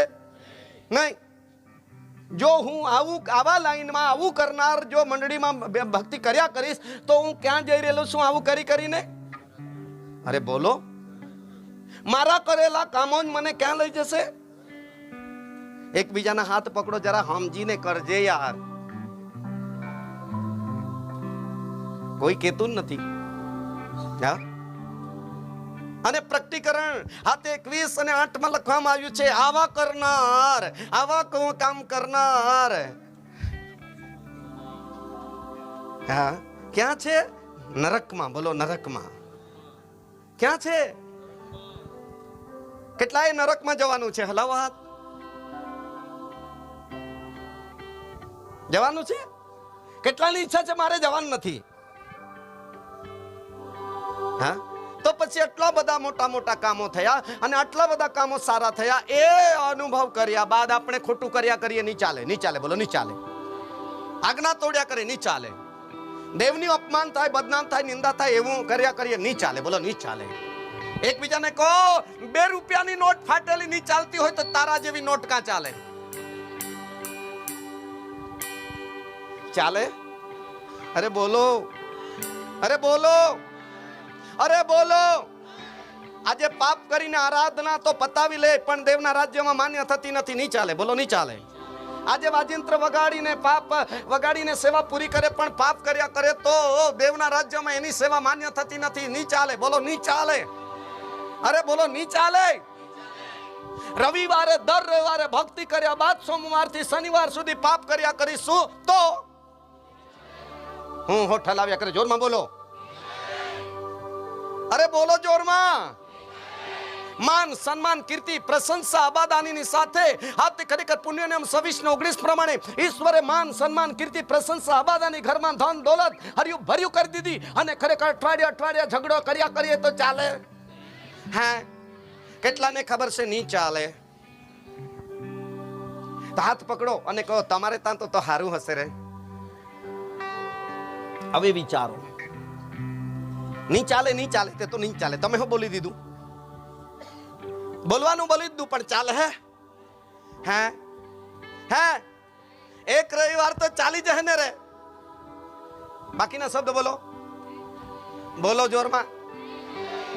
નહીં. જો હું આવા લાઈનમાં આવું કરનાર જો મંડળીમાં ભક્તિ કર્યા કરીશ તો હું ક્યાં જઈ રહેલો છું આવું કરીને? અરે બોલો, મારા કરેલા કામો જ મને ક્યાં લઈ જશે? એકબીજાના હાથ પકડો, જરા સમજીને કરજે યાર. કોઈ કહેતું નથી. હા. અને પ્રકટીકરણ હાથે 21 અને 8 લખવામાં આવ્યું છે, આવા કરનાર, આવા કામ કરનાર. હા, ક્યાં છે? નરકમાં. બોલો, નરકમાં. ક્યાં છે? કેટલાય નરકમાં જવાનું છે? હલાવો હાથ. જવાનું છે? કેટલાની ઈચ્છા છે મારે જવાનું નથી? હા, તો પછી આટલા બધા મોટા મોટા કામો થયા અને આટલા બધા કામો સારા થયા, એ અનુભવ કર્યા બાદ આપણે ખોટું કર્યા કરીએ? નહીં ચાલે, નહીં ચાલે. બોલો, નહીં ચાલે. આજ્ઞા તોડ્યા કરે, નહીં ચાલે. દેવની અપમાન થાય, બદનામ થાય, નિંદા થાય, એવું કર્યા કરીએ? નહીં ચાલે. બોલો, નહીં ચાલે. એકબીજાને કહો, 2 રૂપિયાની નોટ ફાટેલી નહીં ચાલતી હોય તો તારા જેવી નોટ કાં ચાલે? ચાલે? અરે બોલો. અરે બોલો, અરે બોલો. આજે પાપ કરીને આરાધના તો પતાવી લે, પણ દેવના રાજ્યમાં માન્ય થતી નથી. નહીં ચાલે, બોલો નહીં ચાલે. આજે વાજિંત્ર વગાડીને પાપ વગાડીને સેવા પૂરી કરે, પણ પાપ કર્યા કરે તો દેવના રાજ્યમાં એની સેવા માન્ય થતી નથી. નહીં ચાલે, બોલો નહીં ચાલે. અરે બોલો નહીં ચાલે. રવિવારે દર રવિવારે ભક્તિ કર્યા બાદ સોમવારથી શનિવાર સુધી પાપ કર્યા કરીશું તો હું હોઠ હલાવ્યા કરે. જોરમાં બોલો, અરે બોલો જોરમાં. માન સન્માન કીર્તિ પ્રશંસા આબાદાનીની સાથે હાથ ખરેખર પુણ્ય નિયમ 26:19 પ્રમાણે ઈશ્વરે માન સન્માન કીર્તિ પ્રશંસા આબાદાની ઘરમાં ધન દોલત હર્યું ભર્યું કરી દીધી. અને ખરેખર અઠવાડિયા ઝઘડો કર્યા કરીએ તો ચાલે? હા, કેટલાને ખબર છે નહીં ચાલે. તો હાથ પકડો અને કહો તમારે ત્યાં તો સારું હશે રે. હવે વિચારો, નહીં ચાલે, નહીં ચાલે તે તો નહીં ચાલે. તમે શું બોલી દીધું? બોલવાનું બોલી દીધું પણ ચાલે હે? હે એક રવિવાર તો ચાલી જશે ને રે. બાકીના શબ્દ બોલો, બોલો જોરમાં.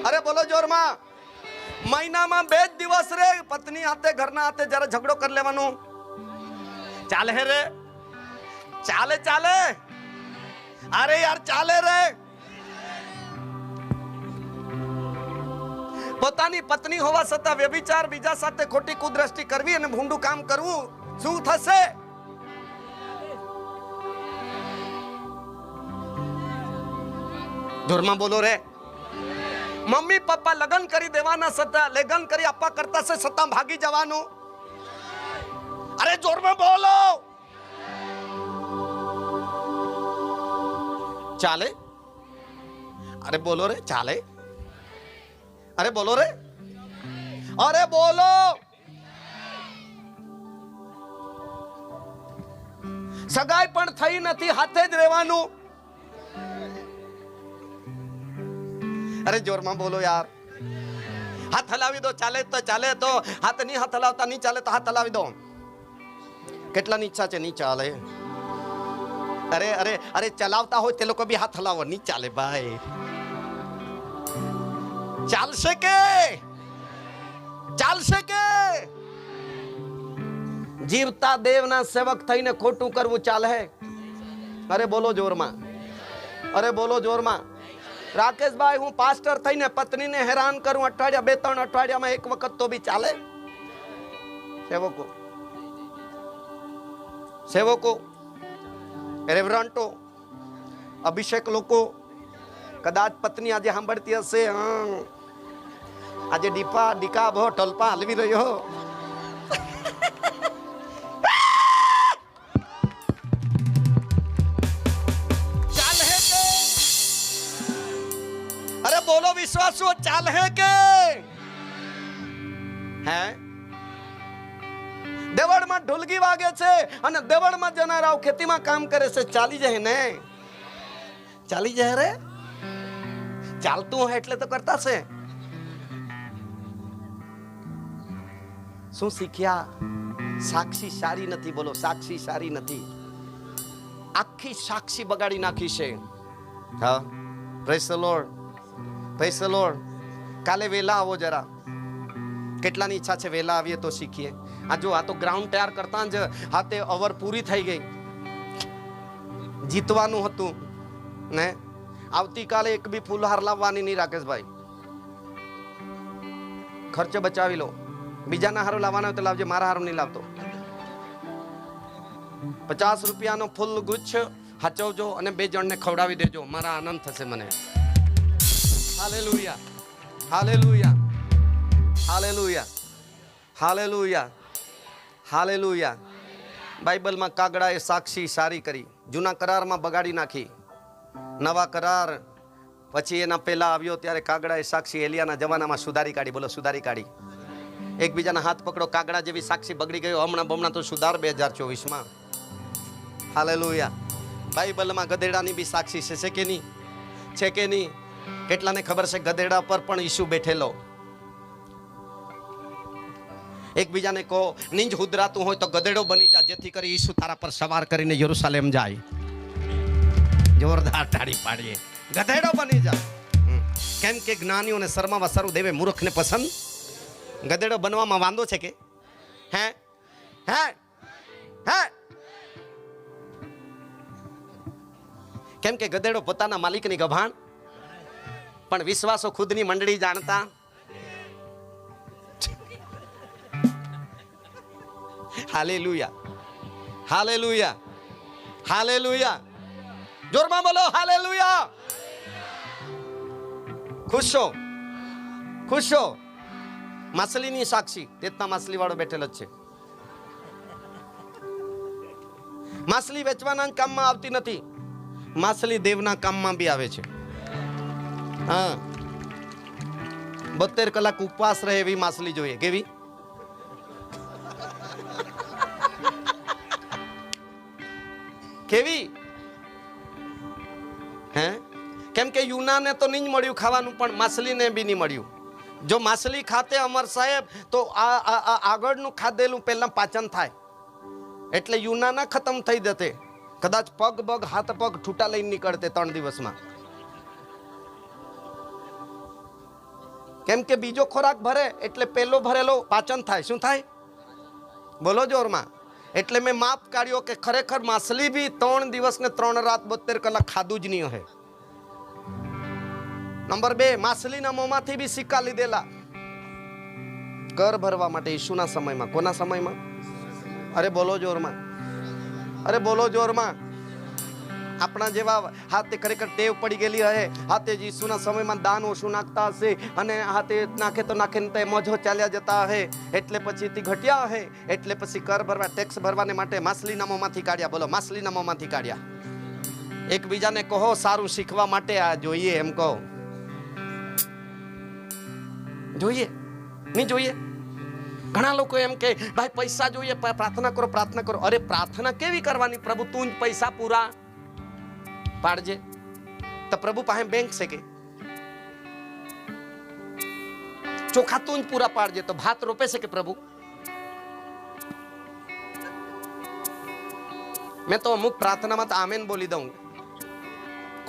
અરે બોલો જોરમાં. મહિનામાં 2 જ દિવસ રે પત્ની હાથે ઘરના હાથે જરા ઝઘડો કરી લેવાનું. ચાલે હે રે? ચાલે ચાલે. અરે યાર ચાલે રે. પોતાની પત્ની હોવા છતાં વ્યભિચાર, બીજા સાથે ખોટી કુદ્રષ્ટિ કરવી અને ભૂંડું કામ કરવું શું થશે? જોરમાં બોલો રે. મમ્મી પપ્પા લગ્ન કરી દેવાના છતાં, લગ્ન કરી આપવા કરતા છે છતાં ભાગી જવાનું. અરે જોરમાં બોલો. ચાલે? અરે બોલો રે. ચાલે? અરે બોલો રે. અરે બોલો. સગાઈ પણ થઈ નથી, હાથે જ રહેવાનું. અરે જોરમાં બોલો યાર. હાથ હલાવી દો. ચાલે તો ચાલે, તો હાથ નહીં હાથ હલાવતા નહીં ચાલે તો હાથ હલાવી દો. કેટલાની ઈચ્છા છે નહીં ચાલે? અરે અરે અરે ચલાવતા હોય તે લોકો બી હાથ હલાવો. નહીં ચાલે ભાઈ. ચાલશે કે? ચાલશે કે? જીવતા દેવના સેવક થઈને ખોટું કરવું ચાલે? અરે બોલો જોરમાં. અરે બોલો જોરમાં. રાકેશભાઈ, હું પાસ્ટર થઈને પત્નીને હેરાન કરું અઠવાડિયા 2-3 અઠવાડિયામાં એક વખત તો બી ચાલે? સેવકો, સેવકો, રેવરન્ટો, અભિષેક લોકો, કદાચ પત્ની આજે સાંભળતી હશે. આજે ડીકા બહુ ટોલપા હલવી રહ્યો. ચાલે કે? અરે બોલો વિશ્વાસુ, ચાલે કે? હે? દેવળમાં ઢોલકી વાગે છે અને દેવળમાં જનારાઓ ખેતીમાં કામ કરે છે. ચાલી જાય ને? ચાલી જાય રે. ચાલતું હોય એટલે તો કરતા છે. શું શીખ્યા? સાક્ષી સારી નથી. બોલો, સાક્ષી સારી નથી. આખી સાક્ષી બગાડી નાખી છે. હા, praise the lord, praise the lord. કાલે વેલા આવો જરા. કેટલાની ઈચ્છા છે વેલા આવીએ તો શીખીએ? આ જો, આ તો ગ્રાઉન્ડ તૈયાર કરતા જ હાથે ઓવર પૂરી થઈ ગઈ. જીતવાનું હતું ને. આવતીકાલે એક બી ફૂલહાર લાવવાની નહીં રાકેશભાઈ. ખર્ચ બચાવી લો. બીજાના હારો લાવવાના હોય તો લાવજે, મારા હારો નહીં લાવતો. 50 રૂપિયાનો ફૂલ ગુચ્છ હાચવજો અને 2 જણને ખવડાવી દેજો. મારા આનંદ થશે મને. Hallelujah, hallelujah, hallelujah, hallelujah, hallelujah. બાઇબલમાં કાગડાએ સાક્ષી સારી કરી. જૂના કરારમાં બગાડી નાખી. નવા કરાર પછી એના પહેલા આવ્યો ત્યારે કાગડાએ સાક્ષી એલિયાના જમાનામાં સુધારી કાઢી. બોલો, સુધારી કાઢી. એકબીજાના હાથ પકડો. કાગડા જેવી સાક્ષી બગડી ગયો. હમણાં તો સુધાર 2024માં. હાલેલુયા. બાઇબલમાં ગધેડાની બી સાક્ષી છે કે નહીં? છે કે નહીં? કેટલાને ખબર છે ગધેડા પર પણ ઈસુ બેઠેલો? એકબીજાને કહો, નીંજ હુદરાતું હોય તો ગધેડો બની જા, જેથી કરી ઈસુ તારા પર સવાર કરીને યરુશલેમ જાય. જોરદાર તાળી પાડીએ. ગધેડો બની જા. કેમ કે જ્ઞાનીઓને શરમાવા સારું દેવે મૂર્ખને પસંદ. ગધેડો બનવામાં વાંધો છે કે હે હે હે? કેમ કે ગધેડો પોતાના માલિકની ગભાણ, પણ વિશ્વાસો ખુદની મંડળી જાણતા. Hallelujah, hallelujah, hallelujah. જોરમાં બોલો હાલેલુયા. ખુશ છો? ખુશ છો? માછલીની સાક્ષી તેતના માછલી વાળો બેઠેલો જ છે. માછલી વેચવાના કામમાં આવતી નથી, માછલી દેવના કામમાં બી આવે છે. હા, 72 કલાક ઉપવાસ રહે એવી માછલી જોઈએ. કેવી? કેવી? હે? કેમ કે યુનાને તો નહીં મળ્યું ખાવાનું, પણ માછલીને બી નહીં મળ્યું. જો માછલી ખાતે અમર સાહેબ તો આગળનું ખાધેલું પહેલા પાચન થાય, એટલે યુનાના ખતમ થઈ જતે. કદાચ પગ બગ હાથ પગ ઠૂટા લઈને નીકળતે 3 દિવસમાં. કેમ કે બીજો ખોરાક ભરે એટલે પેલો ભરેલો પાચન થાય. શું થાય? બોલો જોરમાં. એટલે મેં માપ કાઢ્યો કે ખરેખર માછલી બી 3 દિવસ ને 3 રાત 72 કલાક ખાધું જ નહીં હે. નંબર 2, માછલીના મોંમાંથી બી સિક્કા લીધેલા કર ભરવા માટે ઈસુના સમયમાં. કોના સમયમાં? અરે બોલો જોરમાં, અરે બોલો જોરમાં. આપણા જેવા હાથે ખરેખર ટેવ પડી ગયેલી હે. હાથે જ ઈસુના સમયમાં દાન ઓછું નાખતા હશે, અને હાથે નાખે તો નાખે ને તે મોજો ચાલ્યા જતા હે. એટલે પછી તે ઘટ્યા હે, એટલે પછી કર ભરવા, ટેક્સ ભરવાને માટે માછલીના મોંમાંથી કાઢ્યા. બોલો, માછલીના મોંમાંથી કાઢ્યા. એકબીજાને કહો સારું શીખવા માટે આ જોઈએ. એમ કહો, જોઈએ નહીં જોઈએ? ઘણા લોકો એમ કે ભાઈ પૈસા જોઈએ, પ્રાર્થના કરો, પ્રાર્થના કરો. અરે પ્રાર્થના કેવી કરવાની? પ્રભુ તું જ પૈસા પૂરા પાડજે. તો પ્રભુ પાસે બેંક છે કે? ચોખા તું જ પૂરા પાડજે તો ભાત રોપે છે કે પ્રભુ? મેં તો અમુક પ્રાર્થનામાં તો આમેન બોલી દઉં.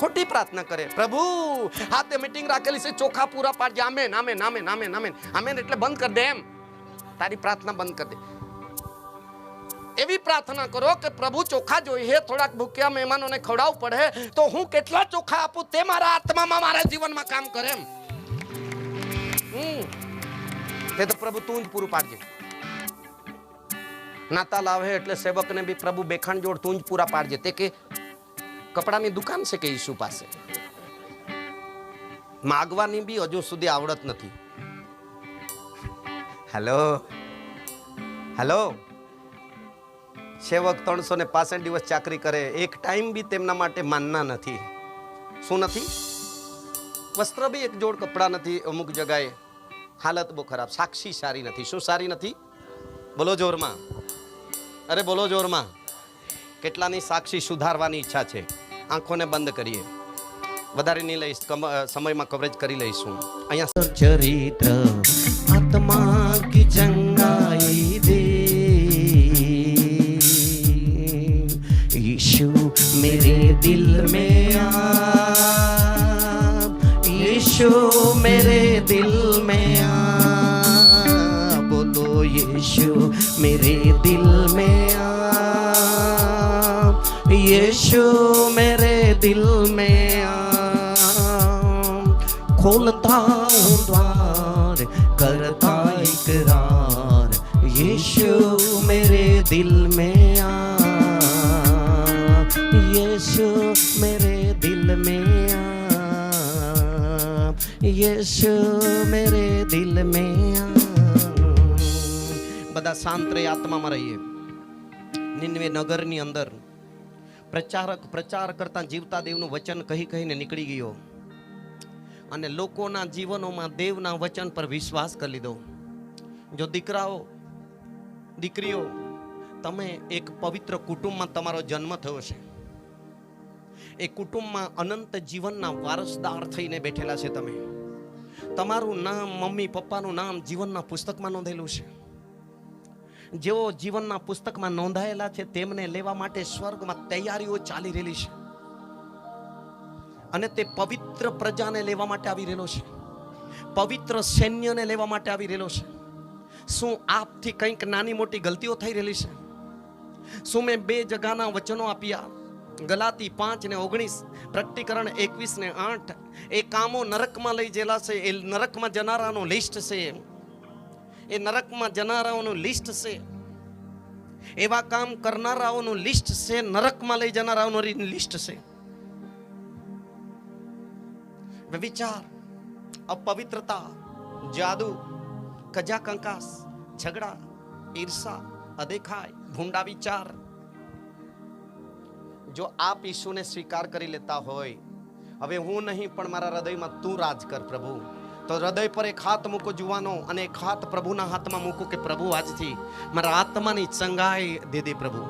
ખોટી પ્રાર્થના કરે. પ્રભુ હાથે મીટિંગ રાખેલી છે, ચોખા પૂરા પાડજે. Amen, amen, amen, amen, amen, amen એટલે બંધ કરી દે. એમ તારી પ્રાર્થના બંધ કરી દે. એવી પ્રાર્થના કરો કે પ્રભુ ચોખા જોઈએ, થોડાક ભૂખ્યા મહેમાનોને ખવડાવવું પડે તો હું કેટલા ચોખા આપું તે મારા આત્મામાં, મારા જીવનમાં કામ કરે. એમ તે તો પ્રભુ તું જ પૂરું પાડજે. નાતા લાવે એટલે સેવકને બી પ્રભુ બેખાણ જોડ તું જ પૂરા પાડજે. તે કે કપડાની દુકાન છે કે ઈસુ પાસે? માગવાની બી હજુ સુધી આવડત નથી. Hello hello. સેવક 365 દિવસ ચાકરી કરે, એક ટાઈમ બી તેમના માટે માનના નથી. શું નથી? વસ્ત્ર બી એક જોડ કપડા નથી. અમુક જગાએ હાલત બહુ ખરાબ. સાક્ષી સારી નથી. શું સારી નથી? બોલો જોરમાં, અરે બોલો જોરમાં. કેટલાની સાક્ષી સુધારવાની ઈચ્છા છે? આંખોને બંધ કરીએ. વધારે નહીં લઈશ, સમયમાં કવરેજ કરી લઈશું. અહીંયા ચરિત્ર આત્મા કી ચંગાઈ દે. यीशु मेरे दिल में आ, यीशु मेरे दिल में आ. बोलो यीशु मेरे दिल में आ, यीशु मेरे दिल में आ. खोलता हूँ द्वार, करता इकरार, यीशु मेरे दिल में आ, यीशु मेरे दिल में आ, यीशु मेरे दिल में आ. બધા શાંત રહી, આત્મામાં રહીએ. નિનવે નગરની અંદર પ્રચાર કરતા જીવતા દેવનું વચન કહી કહીને નીકળી ગયો, અને લોકોના જીવનોમાં દેવના વચન પર વિશ્વાસ કરી લીધો. જો દીકરાઓ દીકરીઓ, તમે એક પવિત્ર કુટુંબમાં તમારો જન્મ થયો છે. એ કુટુંબમાં અનંત જીવનના વારસદાર થઈને બેઠેલા છે તમે. તમારું નામ, મમ્મી પપ્પાનું નામ જીવનના પુસ્તકમાં નોંધેલું છે. જેઓ જીવનના પુસ્તકમાં નોંધાયેલા છે તેમને લેવા માટે સ્વર્ગમાં તૈયારીઓ ચાલી રહેલી છે. અને તે પવિત્ર પ્રજાને લેવા માટે આવી રહેલો છે, પવિત્ર સૈન્યને લેવા માટે આવી રહેલો છે. શું આપથી કંઈક નાની મોટી ગલતીઓ થઈ રહેલી છે? શું મેં 2 જગાના વચનો આપ્યા, ગલાતી 5:19, પ્રકટીકરણ 21:8, એ કામો નરકમાં લઈ ગયેલા છે. એ નરકમાં જનારાનું લિસ્ટ છે, એ નરકમાં જનારાઓનું લિસ્ટ છે, એવા કામ કરનારાઓનું લિસ્ટ છે, નરકમાં લઈ જનારાઓનું લિસ્ટ છે. વિચાર, અપવિત્રતા, જાદુ, કજા કંકાસ, ઝઘડા, ઈર્ષા, અદેખાય, ભૂંડા વિચાર. જો આપ ઈશુને સ્વીકાર કરી લેતા હોય, હવે હું નહીં પણ મારા હૃદયમાં તું રાજ કર પ્રભુ, તો હૃદય પર એક હાથ મૂકો જુવાનો, અને એક હાથ પ્રભુના હાથમાં મૂકો કે પ્રભુ આજથી મારા આત્માની ચંગાઈ દે દે પ્રભુ,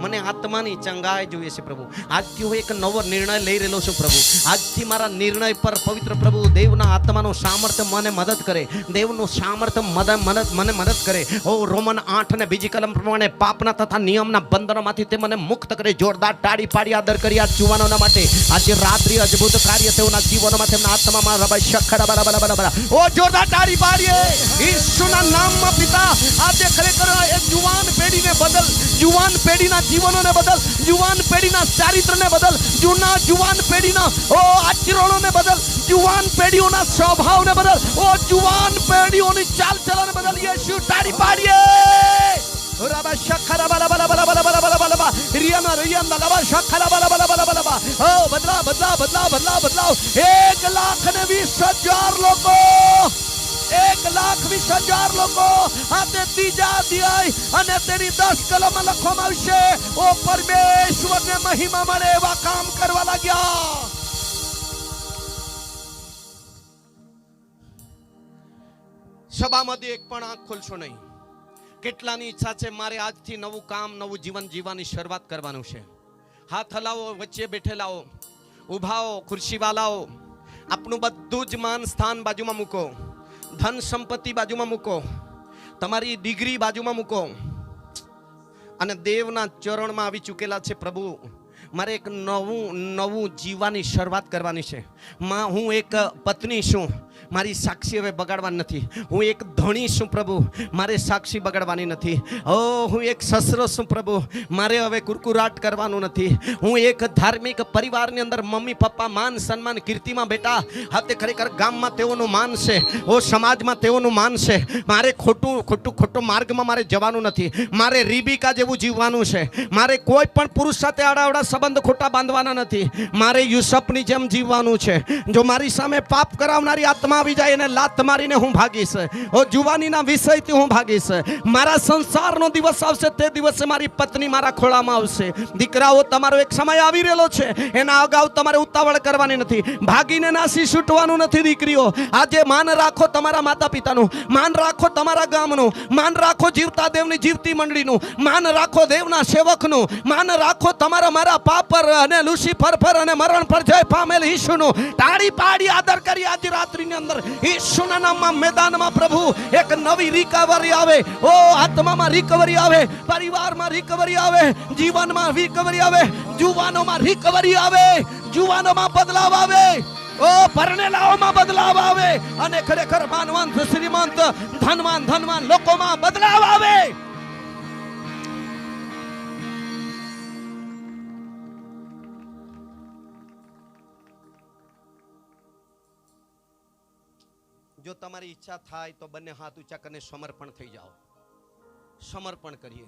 મને આત્માની ચંગાઈ જોઈએ છે પ્રભુ. આજથી હું એક નવો નિર્ણય લઈ રહેલો છું પ્રભુ. આજથી મારા નિર્ણય પર પવિત્ર પ્રભુ દેવના આત્માનું સામર્થ્ય મને મદદ કરે, દેવનું સામર્થ્ય મને મદદ કરે. ઓ રોમન 8 અને બીજી કલમ પ્રમાણે પાપના તથા નિયમના બંધનોમાંથી તે મને મુક્ત કરે. જોરદાર તાળી પાડી આદર કરી આ જુવાનોના માટે આજે રાત્રિ અદ્ભુત કાર્ય તેઓના જીવનમાં, તેમના આત્મામાં રબાઈ શખડા બરાબર. ઓ જોરદાર તાળી પાડીએ ઈસુના નામમાં. પિતા, આજે ખરેખર એ જુવાન પેઢીને બદલ, જુવાન પેઢીના જીવનોને બદલ, જુવાન પેઢીના ચારિત્રને બદલ, જુવાન પેઢીના આચરણોને બદલ, જુવાન પેઢીઓના સ્વભાવને બદલ, જુવાન પેઢીઓની ચાલચલનને બદલ. યેશુ, તાળી પાડીએ. રબા શખરા બરાબર રિયાના રિયાના લબા શખરા બરાબર. ઓ બદલાવ 1,20,000 લોકો, 1,20,000 લોકો આ તે ત્રીજા અધ્યાય અને તેની 10 કલમમાં લખવામાં આવશે. ઓ પરમેશ્વરને મહિમા મળે એવા કામ કરવા લાગ્યા. સભામાંથી એક પણ આંખ ખોલશો નહીં. કેટલાની ઈચ્છા છે મારે આજથી નવું કામ, નવું જીવન જીવવાની શરૂઆત કરવાનું છે? હાથ હલાવો, વચ્ચે બેઠેલાઓ, ઉભાઓ, ખુરશીવાલાઓ, આપણું બધું જ માન સ્થાન બાજુમાં મૂકો, ધન સંપત્તિ બાજુમાં મૂકો, તમારી ડિગ્રી બાજુમાં મૂકો, અને દેવના ચરણમાં આવી ચૂકેલા છે. પ્રભુ, મારે એક નવું જીવવાની શરૂઆત કરવાની છે. હું એક પત્ની છું, મારી સાક્ષી હવે બગાડવાની નથી. હું એક ધણી છું પ્રભુ, મારે સાક્ષી બગાડવાની નથી. હું એક સસરો છું પ્રભુ, મારે હવે કુરકુરાટ કરવાનું નથી. હું એક ધાર્મિક પરિવારની અંદર મમ્મી પપ્પા માન સન્માન કીર્તિમાં બેટા, હા તે ખરેખર ગામમાં તેઓનું માન છે, સમાજમાં તેઓનું માન છે. મારે ખોટું માર્ગમાં મારે જવાનું નથી. મારે રીબિકા જેવું જીવવાનું છે. મારે કોઈ પણ પુરુષ સાથે આડાવડા સંબંધ ખોટા બાંધવાના નથી. મારે યુસફની જેમ જીવવાનું છે. જો મારી સામે પાપ કરાવનારી આત્મા આવી જાય એને લાત મારીને હું ભાગીશ. જુવાનીના વિષયથી હું ભાગીશ. મારા સંસારનો દિવસ આવશે, તે દિવસે મારી પત્ની મારા ખોળામાં આવશે. દીકરાઓ, તમારો એક સમય આવી રહેલો છે, એના અગાઉ તમારે ઉતાવળ કરવાની નથી. ભાગીને નાસી છૂટવાનું નથી. દીકરીઓ, આજે માન રાખો તમારા માતા પિતાનું, માન રાખો તમારા ગામનું, માન રાખો જીવતા દેવની જીવતી મંડળીનું, માન રાખો દેવના સેવકનું, માન રાખો તમારા મારા પાપ પર અને લુસીફર પર અને મરણ પર જય પામેલ ઈશુનું. તાળી પાડી આદર કરી આજે રાત્રિની અંદર ઈશુના નામમાં મેદાનમાં પ્રભુ એક નવી રિકવરી આવે. ઓ આત્મામાં રિકવરી આવે, પરિવારમાં રિકવરી આવે, જીવનમાં રિકવરી આવે, જુવાનોમાં રિકવરી આવે, જુવાનોમાં બદલાવ આવે, ઓ પરણેલાઓમાં બદલાવ આવે, અને ખરેખર માનવંત શ્રીમંત ધનવાન લોકોમાં બદલાવ આવે. જો તમારી ઈચ્છા થાય તો બંને હાથ ઊંચા કરીને સમર્પણ થઈ જાઓ. સમર્પણ કરીએ.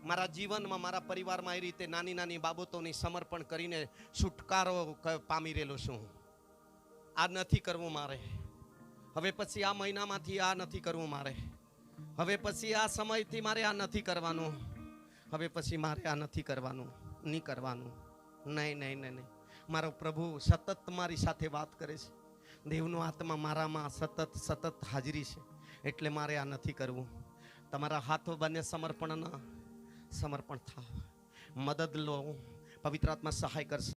મારા જીવનમાં, મારા પરિવારમાં એ રીતે નાની બાબતોની સમર્પણ કરીને છુટકારો પામી રહેલો છું. આ નથી કરવું મારે. હવે પછી આ મહિનામાંથી આ નથી કરવું મારે. હવે પછી આ સમયથી મારે આ નથી કરવાનું. હવે પછી મારે આ નથી કરવાનું, નહીં કરવાનું. નહીં. મારો પ્રભુ સતત મારી સાથે વાત કરે છે. દેવનો આત્મા મારામાં સતત હાજરી છે. એટલે મારે આ નથી કરવું. તમારા હાથો બંને સમર્પણ થાવ, મદદ લો. પવિત્ર આત્મા સહાય કરશે.